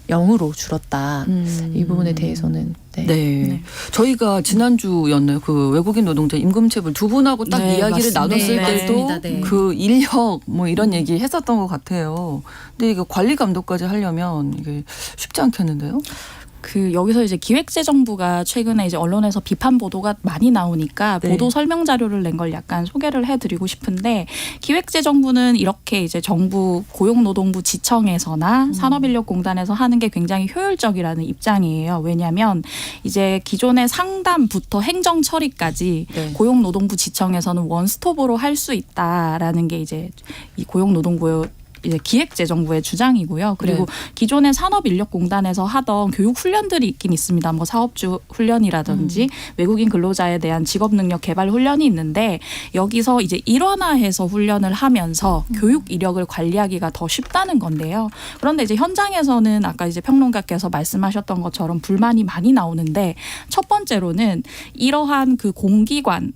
0으로 줄었다. 이 부분에 대해서는 네. 저희가 지난주였나요? 그 외국인 노동자 임금체불 두 분하고 딱 네, 이야기를 맞습니다. 나눴을 네, 때도 맞습니다. 네. 그 인력 뭐 이런 얘기 했었던 것 같아요. 근데 이거 관리 감독까지 하려면 이게 쉽지 않겠는데요? 여기서 이제 기획재정부가 최근에 이제 언론에서 비판 보도가 많이 나오니까 네. 보도 설명 자료를 낸 걸 약간 소개를 해드리고 싶은데 기획재정부는 이렇게 이제 정부 고용노동부 지청에서나 산업인력공단에서 하는 게 굉장히 효율적이라는 입장이에요. 왜냐하면 이제 기존의 상담부터 행정 처리까지 네. 고용노동부 지청에서는 원스톱으로 할 수 있다라는 게 이제 이 고용노동부의 이제 기획재정부의 주장이고요. 그리고 네. 기존의 산업인력공단에서 하던 교육 훈련들이 있긴 있습니다. 뭐 사업주 훈련이라든지 외국인 근로자에 대한 직업능력 개발 훈련이 있는데 여기서 이제 일원화해서 훈련을 하면서 교육 이력을 관리하기가 더 쉽다는 건데요. 그런데 이제 현장에서는 아까 이제 평론가께서 말씀하셨던 것처럼 불만이 많이 나오는데 첫 번째로는 이러한 그 공기관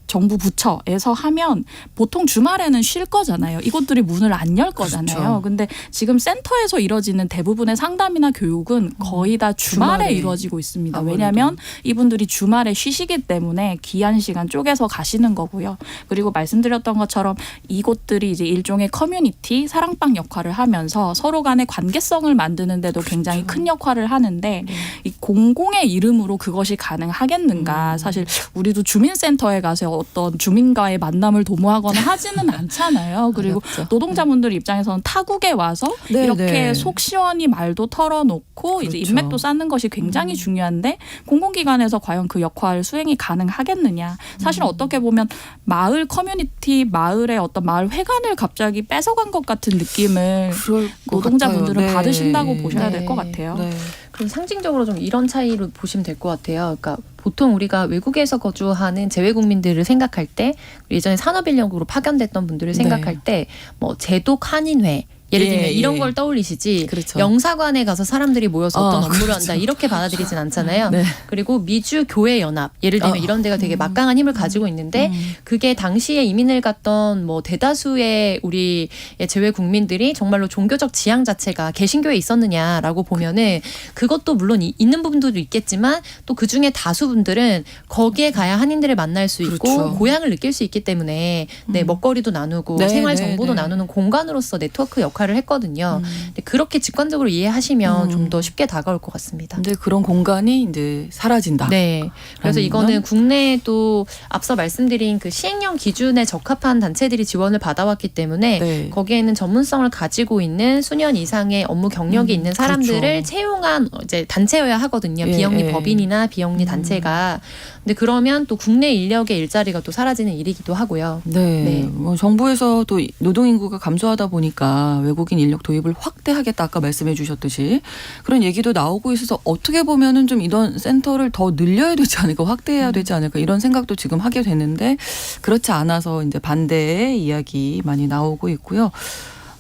정부 부처에서 하면 보통 주말에는 쉴 거잖아요. 이곳들이 문을 안 열 거잖아요. 그렇죠. 근데 지금 센터에서 이루어지는 대부분의 상담이나 교육은 거의 다 주말에 이루어지고 있습니다. 아무래도. 왜냐하면 이분들이 주말에 쉬시기 때문에 귀한 시간 쪼개서 가시는 거고요. 그리고 말씀드렸던 것처럼 이곳들이 이제 일종의 커뮤니티, 사랑방 역할을 하면서 서로 간의 관계성을 만드는 데도 굉장히 큰 역할을 하는데 이 공공의 이름으로 그것이 가능하겠는가. 사실 우리도 주민센터에 가서 어떤 주민과의 만남을 도모하거나 하지는 않잖아요. 그리고 어렵죠. 노동자분들 입장에서는 타국에 와서 네, 이렇게 네. 속 시원히 말도 털어놓고 이제 그렇죠. 인맥도 쌓는 것이 굉장히 중요한데 공공기관에서 과연 그 역할 수행이 가능하겠느냐. 사실 어떻게 보면 마을 커뮤니티, 마을의 어떤 마을 회관을 갑자기 뺏어간 것 같은 느낌을 그럴 것 노동자분들은 같아요. 네. 받으신다고 보셔야 네. 될 것 같아요. 네. 그리고 상징적으로 좀 이런 차이로 보시면 될 것 같아요. 그러니까 보통 우리가 외국에서 거주하는 재외국민들을 생각할 때 예전에 산업인력으로 파견됐던 분들을 생각할 때 뭐 제독 한인회 예를 들면 이런 걸 떠올리시지 그렇죠. 영사관에 가서 사람들이 모여서 어떤 업무를 그렇죠. 한다 이렇게 받아들이진 않잖아요. 네. 그리고 미주 교회 연합 예를 들면 이런 데가 되게 막강한 힘을 가지고 있는데 그게 당시에 이민을 갔던 뭐 대다수의 우리 재외 국민들이 정말로 종교적 지향 자체가 개신교에 있었느냐라고 보면은 그것도 물론 있는 부분도 있겠지만 또 그 중에 다수 분들은 거기에 가야 한인들을 만날 수 있고 그렇죠. 고향을 느낄 수 있기 때문에 먹거리도 나누고 네, 생활 네, 정보도 네. 나누는 공간으로서 네트워크 역할을 했거든요. 근데 그렇게 직관적으로 이해하시면 좀 더 쉽게 다가올 것 같습니다. 근데 그런 공간이 이제 사라진다. 네. 그래서 라는 이거는 건? 국내에도 앞서 말씀드린 그 시행령 기준에 적합한 단체들이 지원을 받아왔기 때문에 네. 거기에는 전문성을 가지고 있는 수년 이상의 업무 경력이 있는 사람들을 그렇죠. 채용한 이제 단체여야 하거든요. 예, 비영리 예. 법인이나 비영리 단체가. 근데 그러면 또 국내 인력의 일자리가 또 사라지는 일이기도 하고요. 네. 네. 뭐 정부에서 또 노동 인구가 감소하다 보니까 외국인 인력 도입을 확대하겠다 아까 말씀해 주셨듯이 그런 얘기도 나오고 있어서 어떻게 보면은 좀 이런 센터를 더 늘려야 되지 않을까 확대해야 되지 않을까 이런 생각도 지금 하게 되는데 그렇지 않아서 이제 반대의 이야기 많이 나오고 있고요.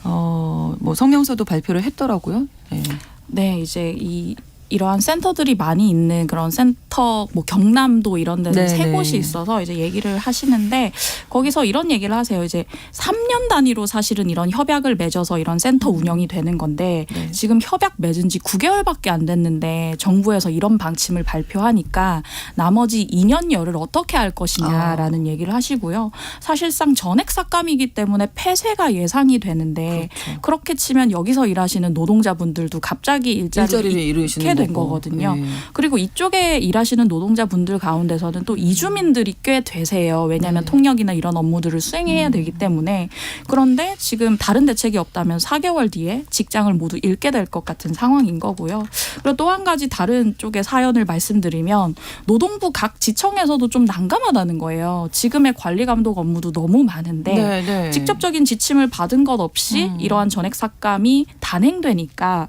뭐 성명서도 발표를 했더라고요. 네. 네, 이제 이 이러한 센터들이 많이 있는 그런 센터, 뭐 경남도 이런 데서 네네. 3곳이 있어서 이제 얘기를 하시는데 거기서 이런 얘기를 하세요. 이제 3년 단위로 사실은 이런 협약을 맺어서 이런 센터 운영이 되는 건데 네. 지금 협약 맺은 지 9개월밖에 안 됐는데 정부에서 이런 방침을 발표하니까 나머지 2년여를 어떻게 할 것이냐라는 얘기를 하시고요. 사실상 전액 삭감이기 때문에 폐쇄가 예상이 되는데 그렇죠. 그렇게 치면 여기서 일하시는 노동자분들도 갑자기 일자리를 잃으시는 잃게 된 거고. 거거든요. 네. 그리고 이쪽에 일하시는 노동자분들 가운데서는 또 이주민들이 꽤 되세요. 왜냐하면 네. 통역이나 이런 업무들을 수행해야 되기 때문에. 그런데 지금 다른 대책이 없다면 4개월 뒤에 직장을 모두 잃게 될 것 같은 상황인 거고요. 그리고 또 한 가지 다른 쪽의 사연을 말씀드리면 노동부 각 지청에서도 좀 난감하다는 거예요. 지금의 관리 감독 업무도 너무 많은데 네, 네. 직접적인 지침을 받은 것 없이 이러한 전액 삭감이 단행되니까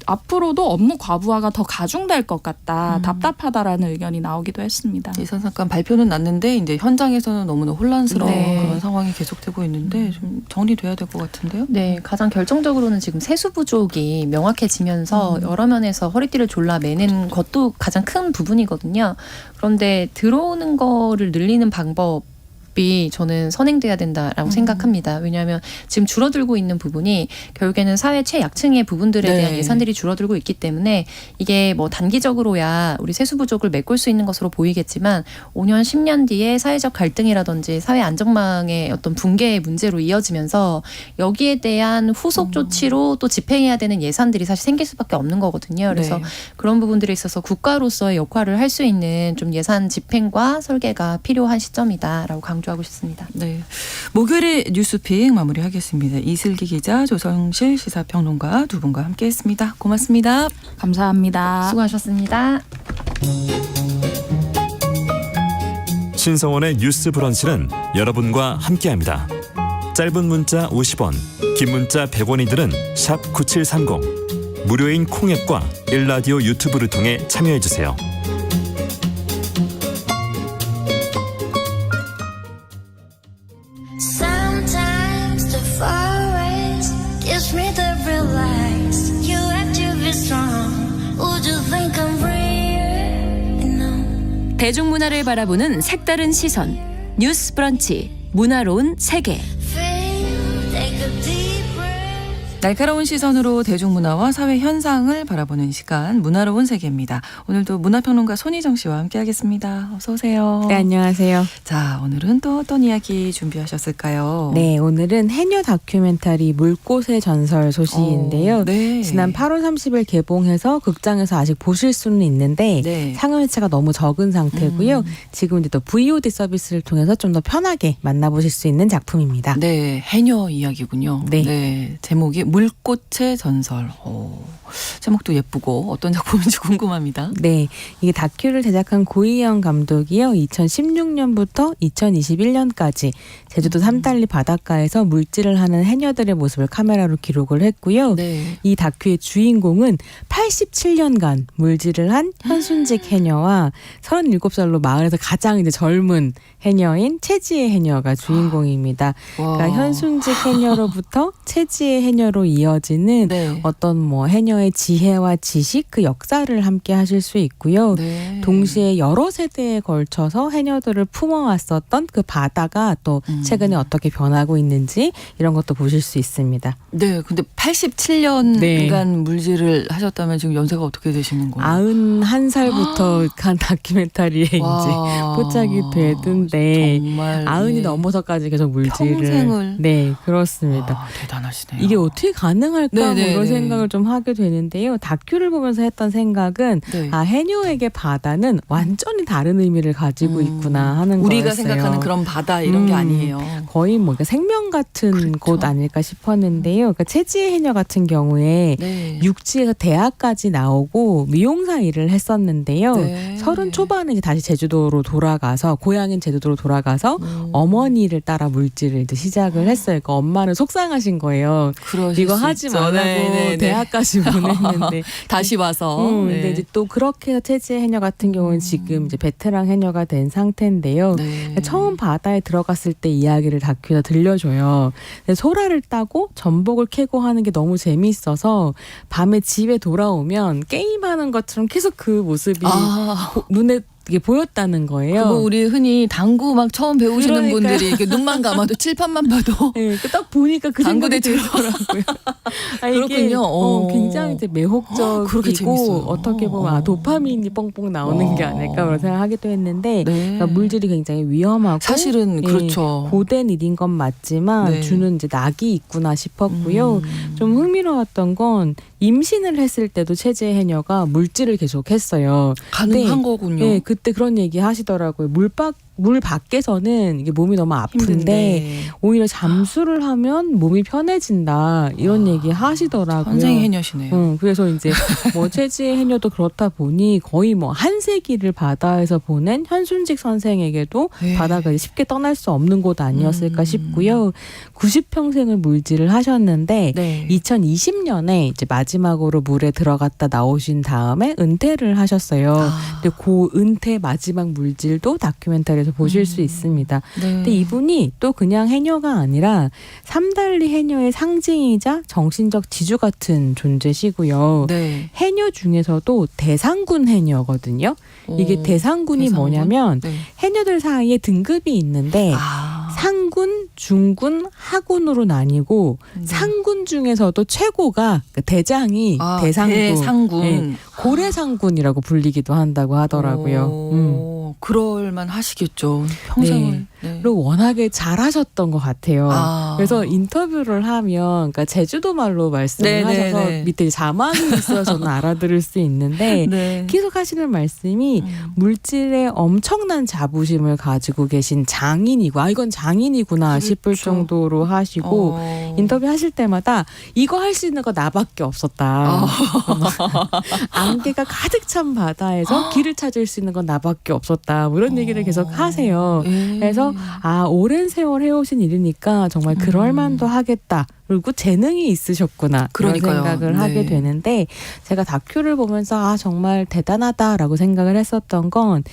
앞으로도 업무 과부하가 더 가중될 것 같다. 답답하다라는 의견이 나오기도 했습니다. 예산 삭감 발표는 났는데 이제 현장에서는 너무나 혼란스러운 네. 그런 상황이 계속되고 있는데 좀 정리돼야 될 것 같은데요. 네, 가장 결정적으로는 지금 세수 부족이 명확해지면서 여러 면에서 허리띠를 졸라매는 것도 가장 큰 부분이거든요. 그런데 들어오는 거를 늘리는 방법이 저는 선행돼야 된다라고 생각합니다. 왜냐하면 지금 줄어들고 있는 부분이 결국에는 사회 최약층의 부분들에 네. 대한 예산들이 줄어들고 있기 때문에 이게 뭐 단기적으로야 우리 세수 부족을 메꿀 수 있는 것으로 보이겠지만 5년, 10년 뒤에 사회적 갈등이라든지 사회 안전망의 어떤 붕괴의 문제로 이어지면서 여기에 대한 후속 조치로 또 집행해야 되는 예산들이 사실 생길 수밖에 없는 거거든요. 그래서 네. 그런 부분들에 있어서 국가로서의 역할을 할 수 있는 좀 예산 집행과 설계가 필요한 시점이다라고 강조하고 싶습니다. 네. 목요일에 뉴스픽 마무리하겠습니다. 이슬기 기자, 조성실 시사평론가 두 분과 함께했습니다. 고맙습니다. 감사합니다. 수고하셨습니다. 신성원의 뉴스 브런치는 여러분과 함께합니다. 짧은 문자 50원, 긴 문자 100원이들은 샵 9730, 무료인 콩앱과 일라디오 유튜브를 통해 참여해주세요. Sometimes the forest gives me the realize you have to be strong. Would you think I'm real? No. 대중문화를 바라보는 색다른 시선. 뉴스 브런치 문화로운 세계. Feel, take a deep breath. 날카로운 시선으로 대중문화와 사회 현상을 바라보는 시간 문화로운 세계입니다. 오늘도 문화평론가 손희정 씨와 함께하겠습니다. 어서 오세요. 네, 안녕하세요. 자, 오늘은 또 어떤 이야기 준비하셨을까요? 네, 오늘은 해녀 다큐멘터리 물꽃의 전설 소식인데요. 네. 지난 8월 30일 개봉해서 극장에서 아직 보실 수는 있는데 네. 상영회차가 너무 적은 상태고요. 지금 이제 또 VOD 서비스를 통해서 좀 더 편하게 만나보실 수 있는 작품입니다. 네, 해녀 이야기군요. 네. 제목이 물꽃의 전설. 제목도 예쁘고 어떤 작품인지 궁금합니다. 네, 이게 다큐를 제작한 고희영 감독이요. 2016년부터 2021년까지 제주도 삼달리 바닷가에서 물질을 하는 해녀들의 모습을 카메라로 기록을 했고요. 네. 이 다큐의 주인공은 87년간 물질을 한 현순직 해녀와 37살로 마을에서 가장 이제 젊은 해녀인 최지혜 해녀가 주인공입니다. 와. 그러니까 현순직 해녀로부터 최지혜 해녀로 이어지는 네. 어떤 뭐 해녀의 지혜와 지식, 그 역사를 함께 하실 수 있고요. 네. 동시에 여러 세대에 걸쳐서 해녀들을 품어왔었던 그 바다가 또 최근에 어떻게 변하고 있는지 이런 것도 보실 수 있습니다. 네, 근데 87년간 네. 물질을 하셨다면 지금 연세가 어떻게 되시는 거예요? 91살부터 간 다큐멘터리에 이제 와. 포착이 되던데 정말 90이 예. 넘어서까지 계속 물질을 평생을. 네, 그렇습니다. 와, 대단하시네요. 이게 어떻게 가능할까 뭐 네네네. 이런 생각을 좀 하게 되는데요. 다큐를 보면서 했던 생각은 네. 아, 해녀에게 바다는 완전히 다른 의미를 가지고 있구나 하는 우리가 거였어요. 생각하는 그런 바다 이런 게 아니에요. 거의 뭐 생명 같은 그렇죠. 곳 아닐까 싶었는데요. 그러니까 최지혜 해녀 같은 경우에 네. 육지에서 대학까지 나오고 미용사 일을 했었는데요. 네. 30 초반에 이제 다시 제주도로 돌아가서 고향인 제주도로 돌아가서 어머니를 따라 물질을 이제 시작을 했어요. 그러니까 엄마는 속상하신 거예요. 그러셨겠네요. 이거 수 하지 있죠. 말라고 네네네. 대학까지 보냈는데 다시 와서. 근데 네. 이제 또 그렇게 해서 체제 해녀 같은 경우는 지금 이제 베테랑 해녀가 된 상태인데요. 네. 처음 바다에 들어갔을 때 이야기를 다큐에서 들려줘요. 근데 소라를 따고 전복을 캐고 하는 게 너무 재미있어서 밤에 집에 돌아오면 게임하는 것처럼 계속 그 모습이 눈에 이게 보였다는 거예요. 그거 우리 흔히 당구 막 처음 배우시는 그러니까요. 분들이 이렇게 눈만 감아도 칠판만 봐도 네, 딱 보니까 그 생각이 당구대 들더라고요. 그렇군요. 굉장히 이제 매혹적이고 재밌어요. 어떻게 보면 도파민이 뽕뽕 나오는 게 아닐까 그런 생각하기도 했는데 네. 그러니까 물질이 굉장히 위험하고 사실은 그렇죠. 고된 일인 건 맞지만 네. 주는 이제 낙이 있구나 싶었고요. 좀 흥미로웠던 건 임신을 했을 때도 체제 해녀가 물질을 계속 했어요. 가능한 거군요. 네, 그때 그런 얘기 하시더라고요. 물 밖에서는 이게 몸이 너무 아픈데 힘든데. 오히려 잠수를 하면 몸이 편해진다 이런 얘기 하시더라고요. 선생 해녀시네요. 그래서 이제 뭐 체제 해녀도 그렇다 보니 거의 뭐 한 세기를 바다에서 보낸 현순직 선생에게도 네. 바다가 쉽게 떠날 수 없는 곳 아니었을까 싶고요. 90평생을 물질을 하셨는데 네. 2020년에 이제 마지막으로 물에 들어갔다 나오신 다음에 은퇴를 하셨어요. 근데 그 은퇴 마지막 물질도 다큐멘터리에서 보실 수 있습니다. 네. 근데 이분이 또 그냥 해녀가 아니라 삼달리 해녀의 상징이자 정신적 지주 같은 존재시고요. 네. 해녀 중에서도 대상군 해녀거든요. 이게 대상군이 뭐냐면 네. 해녀들 사이에 등급이 있는데 상군, 중군, 하군으로 나뉘고 상군 중에서도 최고가 그 대장이 대상군, 대상군. 네, 고래상군이라고 불리기도 한다고 하더라고요. 그럴만 하시겠죠. 평생을. 네. 그리고 워낙에 잘하셨던 것 같아요. 그래서 인터뷰를 하면, 그러니까 제주도 말로 말씀을 하셔서 밑에 자막이 있어서 저는 알아들을 수 있는데 네. 계속 하시는 말씀이 물질에 엄청난 자부심을 가지고 계신 장인이고, 이건 장인이구나 싶을 정도로 하시고 인터뷰 하실 때마다 이거 할 수 있는 거 나밖에 없었다. 안개가 가득 찬 바다에서 길을 찾을 수 있는 건 나밖에 없었다. 뭐 이런 얘기를 계속 하세요. 그래서 오랜 세월 해오신 일이니까 정말 그럴만도 하겠다. 그리고 재능이 있으셨구나. 그러니까요. 그런 생각을 하게 되는데 제가 다큐를 보면서 정말 대단하다라고 생각을 했었던 건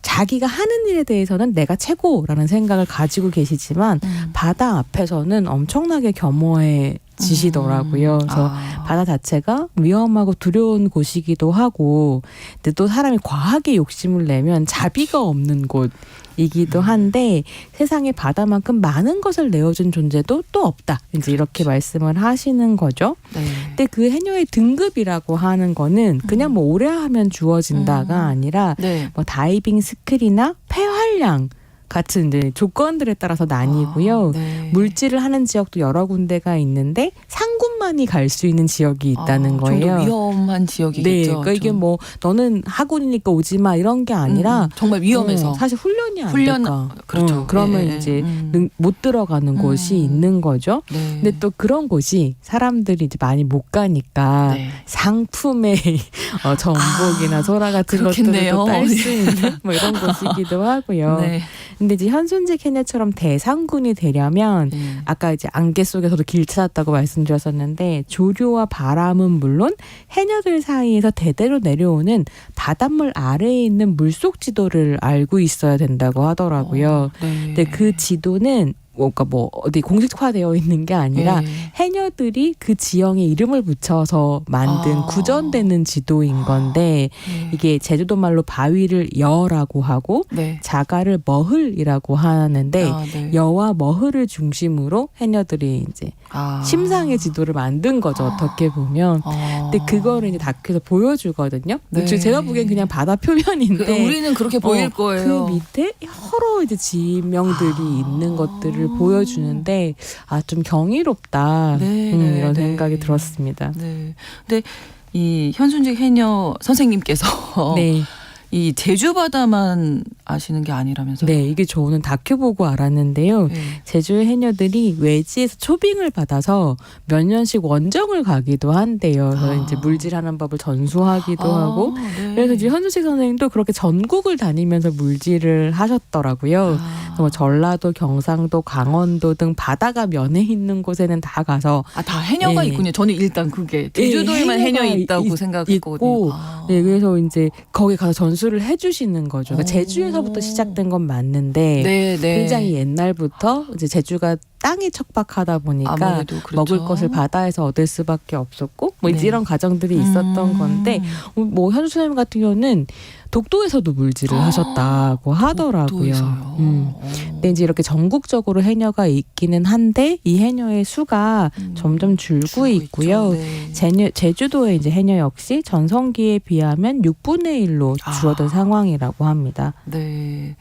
자기가 하는 일에 대해서는 내가 최고라는 생각을 가지고 계시지만 바다 앞에서는 엄청나게 겸허해지시더라고요. 그래서 바다 자체가 위험하고 두려운 곳이기도 하고 근데 또 사람이 과하게 욕심을 내면 자비가 없는 곳이기도 한데 세상에 바다만큼 많은 것을 내어준 존재도 또 없다. 이제 이렇게 말씀을 하시는 거죠. 네. 근데 그 해녀의 등급이라고 하는 거는 그냥 뭐 오래 하면 주어진다가 아니라 네. 뭐 다이빙 스킬이나 폐활량 같은 이제 조건들에 따라서 나뉘고요. 네. 물질을 하는 지역도 여러 군데가 있는데 상군만이 갈 수 있는 지역이 있다는 거예요. 좀 더 위험한 지역이겠죠. 네, 그러니까 이게 뭐 너는 하군이니까 오지 마 이런 게 아니라 정말 위험해서. 사실 훈련이 안 될까. 그렇죠. 그러면 네. 이제 못 들어가는 곳이 있는 거죠. 네. 근데 또 그런 곳이 사람들이 이제 많이 못 가니까 네. 상품의 전복이나 소라 같은 것들을 그렇겠네요. 딸 수 있는 뭐 이런 곳이기도 하고요. 네. 근데 이제 현순직 해녀처럼 대상군이 되려면 네. 아까 이제 안개 속에서도 길 찾았다고 말씀드렸었는데 조류와 바람은 물론 해녀들 사이에서 대대로 내려오는 바닷물 아래에 있는 물속 지도를 알고 있어야 된다고 하더라고요. 네. 근데 그 지도는 그러니까 뭐 어디 공식화되어 있는 게 아니라 해녀들이 그 지형에 이름을 붙여서 만든 구전되는 지도인 건데 이게 제주도 말로 바위를 여라고 하고 네. 자가를 머흘이라고 하는데 네. 여와 머흘을 중심으로 해녀들이 이제 심상의 지도를 만든 거죠. 어떻게 보면. 근데 그거를 이제 다큐에서 보여주거든요. 네. 제가 보기엔 그냥 바다 표면인데 우리는 그렇게 보일 거예요. 그 밑에 여러 이제 지명들이 있는 것들을 보여주는데 좀 경이롭다. 이런 생각이 들었습니다. 네. 근데 이 현순직 해녀 선생님께서 네. 이 제주 바다만 아시는 게 아니라면서요? 네, 이게 저는 다큐 보고 알았는데요. 네. 제주의 해녀들이 외지에서 초빙을 받아서 몇 년씩 원정을 가기도 한대요. 그래서 이제 물질하는 법을 전수하기도 하고. 네. 그래서 이제 현수식 선생님도 그렇게 전국을 다니면서 물질을 하셨더라고요. 뭐 전라도, 경상도, 강원도 등 바다가 면에 있는 곳에는 다 가서 다 해녀가 네. 있군요. 저는 일단 그게 제주도에만 해녀 해녀가 있다고 있고, 생각했거든요. 네, 그래서 이제 거기 가서 전수를 해주시는 거죠. 그러니까 제주에서부터 시작된 건 맞는데 네, 네. 굉장히 옛날부터 이제 제주가 땅이 척박하다 보니까 아무래도 그렇죠. 먹을 것을 바다에서 얻을 수밖에 없었고 뭐 네. 이런 과정들이 있었던 건데 뭐 현수 선생님 같은 경우는 독도에서도 물질을 하셨다고 하더라고요. 독도에서요? 근데 이제 이렇게 전국적으로 해녀가 있기는 한데 이 해녀의 수가 점점 줄고 있고요. 네. 제주도의 이제 해녀 역시 전성기에 비하면 6분의 1로 줄어든 상황이라고 합니다. 네.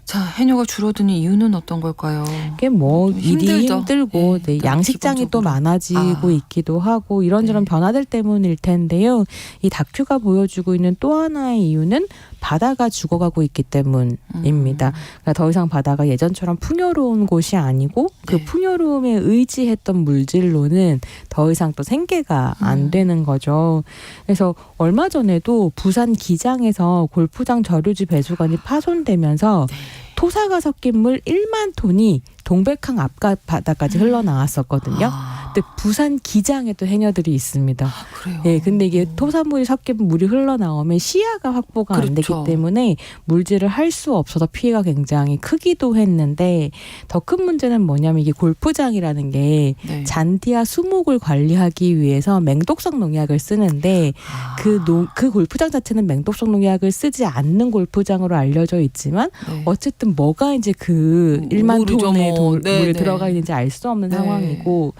자, 해녀가 줄어드는 이유는 어떤 걸까요? 이게 뭐 일이 힘들죠. 힘들고 네, 양식장이 또 기본적으로. 많아지고 있기도 하고 이런저런 네. 변화들 때문일 텐데요. 이 다큐가 보여주고 있는 또 하나의 이유는 바다가 죽어가고 있기 때문입니다. 그러니까 더 이상 바다가 예전처럼 풍요로운 곳이 아니고 그 네. 풍요로움에 의지했던 물질로는 더 이상 또 생계가 안 되는 거죠. 그래서 얼마 전에도 부산 기장에서 골프장 저류지 배수관이 파손되면서 토사가 섞인 물 1만 톤이 동백항 앞바다까지 흘러나왔었거든요. 근데 부산 기장에도 해녀들이 있습니다. 그래요. 네, 근데 이게 토사물이 섞인 물이 흘러나오면 시야가 확보가 안 되기 그렇죠. 때문에 물질을 할 수 없어서 피해가 굉장히 크기도 했는데 더 큰 문제는 뭐냐면 이게 골프장이라는 게 네. 잔디와 수목을 관리하기 위해서 맹독성 농약을 쓰는데 그 골프장 자체는 맹독성 농약을 쓰지 않는 골프장으로 알려져 있지만 네. 어쨌든 뭐가 이제 그 1만 모르죠, 톤의 뭐. 네, 물에 네. 들어가 있는지 알 수 없는 네. 상황이고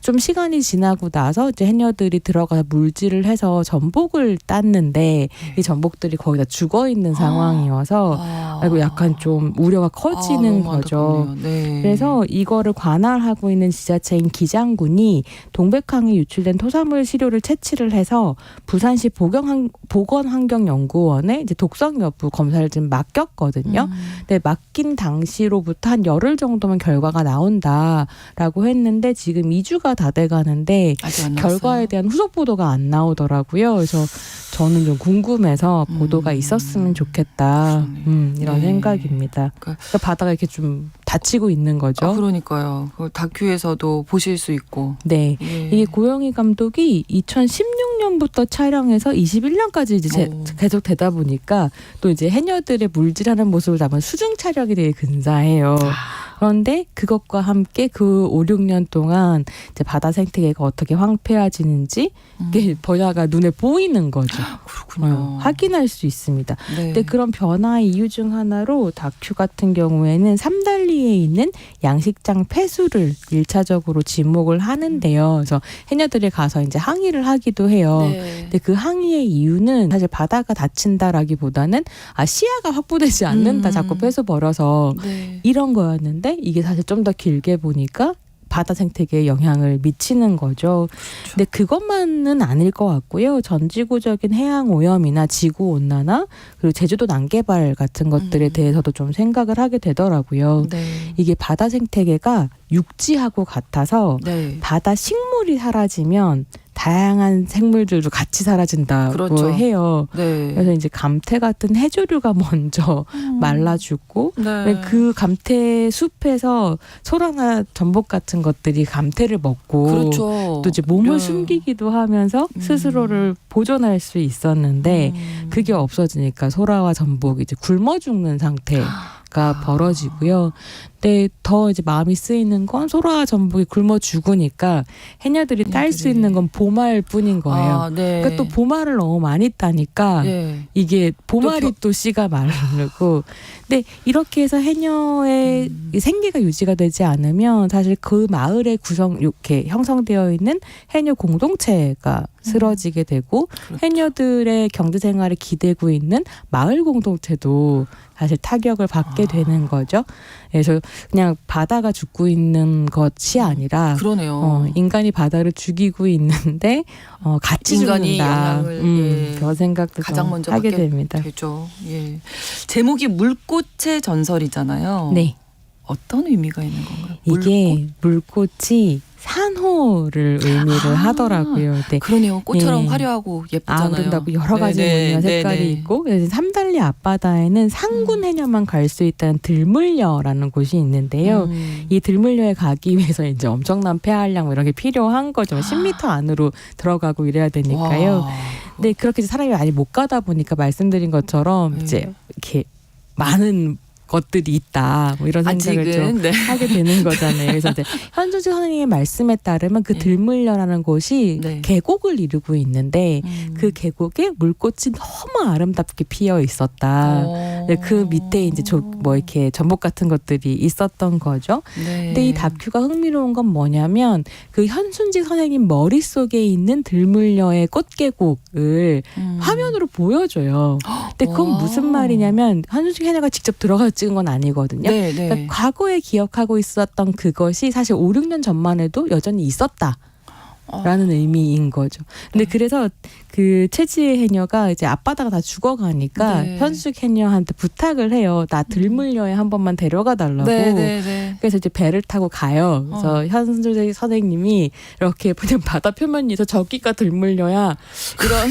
좀 시간이 지나고 나서 이제 해녀들이 들어가서 물질을 해서 전복을 땄는데 이 전복들이 거의 다 죽어 있는 상황이어서 아이고 약간 좀 우려가 커지는 너무 거죠. 안타깝네요. 네. 그래서 이거를 관할하고 있는 지자체인 기장군이 동백항에 유출된 토사물 시료를 채취를 해서 부산시 보건환경연구원에 이제 독성 여부 검사를 좀 맡겼거든요. 근데 맡긴 당시로부터 한 열흘 정도면 결과가 나온다라고 했는데 지금 2주가 다 돼가는데 아직 안 나왔어요. 결과에 대한 후속 보도가 안 나오더라고요. 그래서 저는 좀 궁금해서 보도가 있었으면 좋겠다. 이런 네. 생각입니다. 그러니까 바다가 이렇게 좀 닫히고 있는 거죠. 그러니까요. 그 다큐에서도 보실 수 있고. 네. 예. 이게 고영희 감독이 2016년부터 촬영해서 21년까지 이제 계속 되다 보니까 또 이제 해녀들의 물질하는 모습을 담은 수중 촬영이 되게 근사해요. 그런데 그것과 함께 그 5, 6년 동안 이제 바다 생태계가 어떻게 황폐해지는지 이게 변화가 눈에 보이는 거죠. 그렇군요. 확인할 수 있습니다. 네. 근데 그런 변화의 이유 중 하나로 다큐 같은 경우에는 삼달리에 있는 양식장 폐수를 1차적으로 지목을 하는데요. 그래서 해녀들이 가서 이제 항의를 하기도 해요. 네. 근데 그 항의의 이유는 사실 바다가 닫힌다라기보다는 시야가 확보되지 않는다. 자꾸 폐수 벌어서 네. 이런 거였는데 이게 사실 좀 더 길게 보니까 바다 생태계에 영향을 미치는 거죠. 근데 그것만은 아닐 것 같고요. 전지구적인 해양 오염이나 지구 온난화 그리고 제주도 난개발 같은 것들에 대해서도 좀 생각을 하게 되더라고요. 네. 이게 바다 생태계가 육지하고 같아서 네. 바다 식물이 사라지면 다양한 생물들도 같이 사라진다고 그렇죠. 해요. 네. 그래서 이제 감태 같은 해조류가 먼저 말라 죽고 네. 그 감태 숲에서 소라나 전복 같은 것들이 감태를 먹고 그렇죠. 또 이제 몸을 네. 숨기기도 하면서 스스로를 보존할 수 있었는데 그게 없어지니까 소라와 전복이 이제 굶어 죽는 상태가 벌어지고요. 근데 더 이제 마음이 쓰이는 건 소라와 전복이 굶어 죽으니까 해녀들이 딸 수 있는 건 보말 뿐인 거예요. 네. 그러니까 또 보말을 너무 많이 따니까 네. 이게 보말이 또 씨가 마르고 근데 이렇게 해서 해녀의 생계가 유지가 되지 않으면 사실 그 마을의 이렇게 형성되어 있는 해녀 공동체가 쓰러지게 되고 해녀들의 경제 생활에 기대고 있는 마을 공동체도 사실 타격을 받게 되는 거죠. 그래서 그냥 바다가 죽고 있는 것이 아니라 그러네요. 인간이 바다를 죽이고 있는데 같이 인간이 죽는다. 영향을 그런 생각도 가장 좀 먼저 하게 받게 됩니다. 되죠. 예. 제목이 물꽃의 전설이잖아요. 네. 어떤 의미가 있는 건가요? 이게 물꽃이 산호를 의미를 하더라고요. 근데 그러네요. 꽃처럼 예. 화려하고 예쁘잖아요. 아름답고 여러 가지 네네, 무늬와 색깔이 네네. 있고 그래서 삼달리 앞바다에는 상군 해녀만 갈 수 있다는 들물려라는 곳이 있는데요. 이 들물려에 가기 위해서 이제 엄청난 폐활량 이런 게 필요한 거죠. 10m 안으로 들어가고 이래야 되니까요. 와. 근데 그렇게 사람이 많이 못 가다 보니까 말씀드린 것처럼 네. 이제 이렇게 많은 것들이 있다. 뭐 이런 생각을 좀 아직은 네. 하게 되는 거잖아요. 그래서 이제 현주지 선생님의 말씀에 따르면 그 네. 들물려라는 곳이 네. 계곡을 이루고 있는데 그 계곡에 물꽃이 너무 아름답게 피어 있었다. 네, 그 밑에 이제 뭐 이렇게 전복 같은 것들이 있었던 거죠. 네. 근데 이 다큐가 흥미로운 건 뭐냐면 그 현순지 선생님 머릿속에 있는 들물려의 꽃계곡을 화면으로 보여줘요. 근데 그건 무슨 말이냐면 현순지 해녀가 직접 들어가서 찍은 건 아니거든요. 네, 네. 그러니까 과거에 기억하고 있었던 그것이 사실 5, 6년 전만 해도 여전히 있었다. 라는 의미인 거죠. 근데 그래서 그 최지혜 해녀가 이제 앞바다가 다 죽어가니까 네. 현숙 해녀한테 부탁을 해요. 나 들물려에 한 번만 데려가 달라고. 네, 네, 네. 그래서 이제 배를 타고 가요. 그래서 현숙 선생님이 이렇게 그냥 바다 표면에서 저기가 들물려야 이런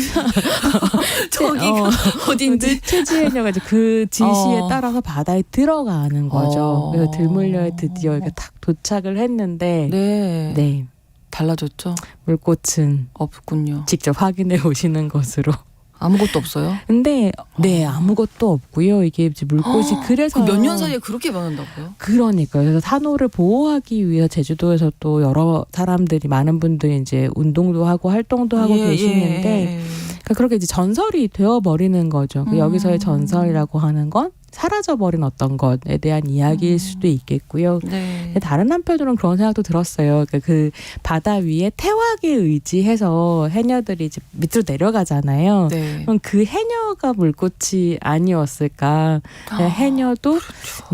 저기가 어딘지. 최지혜 해녀가 이제 그 지시에 따라서 바다에 들어가는 거죠. 그래서 들물려에 드디어 이렇게 딱 도착을 했는데 네. 네. 달라졌죠? 물꽃은 없군요. 직접 확인해 오시는 것으로. 아무것도 없어요? 근데 네 아무것도 없고요. 이게 이제 물꽃이 그래서 몇 년 사이에 그렇게 변한다고요? 그러니까요. 그래서 산호를 보호하기 위해서 제주도에서 또 여러 사람들이 많은 분들이 이제 운동도 하고 활동도 하고 계시는데 그러니까 그렇게 이제 전설이 되어 버리는 거죠. 여기서의 전설이라고 하는 건 사라져버린 어떤 것에 대한 이야기일 수도 있겠고요. 네. 다른 한편으로는 그런 생각도 들었어요. 그러니까 그 바다 위에 태왁에 의지해서 해녀들이 이제 밑으로 내려가잖아요. 네. 그럼 그 해녀가 물꽃이 아니었을까? 해녀도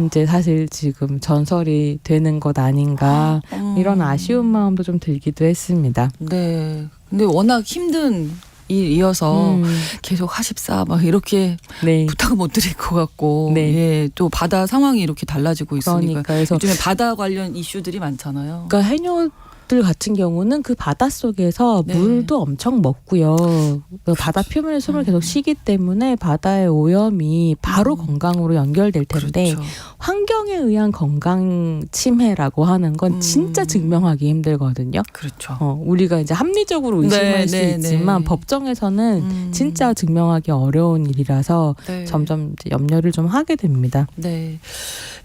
이제 사실 지금 전설이 되는 것 아닌가 이런 아쉬운 마음도 좀 들기도 했습니다. 네. 근데 워낙 힘든 일이어서 계속 하십사 막 이렇게 네. 부탁을 못 드릴 것 같고 네. 예, 또 바다 상황이 이렇게 달라지고 있으니까 그러니까 그래서 요즘에 바다 관련 이슈들이 많잖아요. 그러니까 해녀들 같은 경우는 그 바다 속에서 네. 물도 엄청 먹고요. 그 바다 표면에 숨을 계속 쉬기 때문에 바다의 오염이 바로 건강으로 연결될 텐데 그렇죠. 환경에 의한 건강 침해라고 하는 건 진짜 증명하기 힘들거든요. 그렇죠. 우리가 이제 합리적으로 의심할 네, 수 네, 있지만 네. 법정에서는 진짜 증명하기 어려운 일이라서 네. 점점 이제 염려를 좀 하게 됩니다. 네.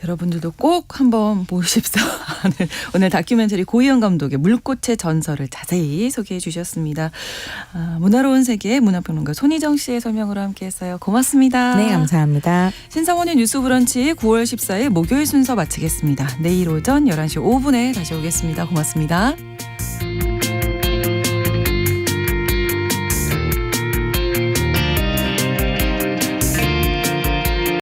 여러분들도 꼭 한번 보십사 하는 오늘 다큐멘터리 고희영 감독의 물꽃의 전설을 자세히 소개해 주셨습니다. 문화로운 세계 문화평론가 손희정 씨의 설명으로 함께했어요. 고맙습니다. 네, 감사합니다. 신성원의 뉴스 브런치 9월 14일 목요일 순서 마치겠습니다. 내일 오전 11시 5분에 다시 오겠습니다. 고맙습니다.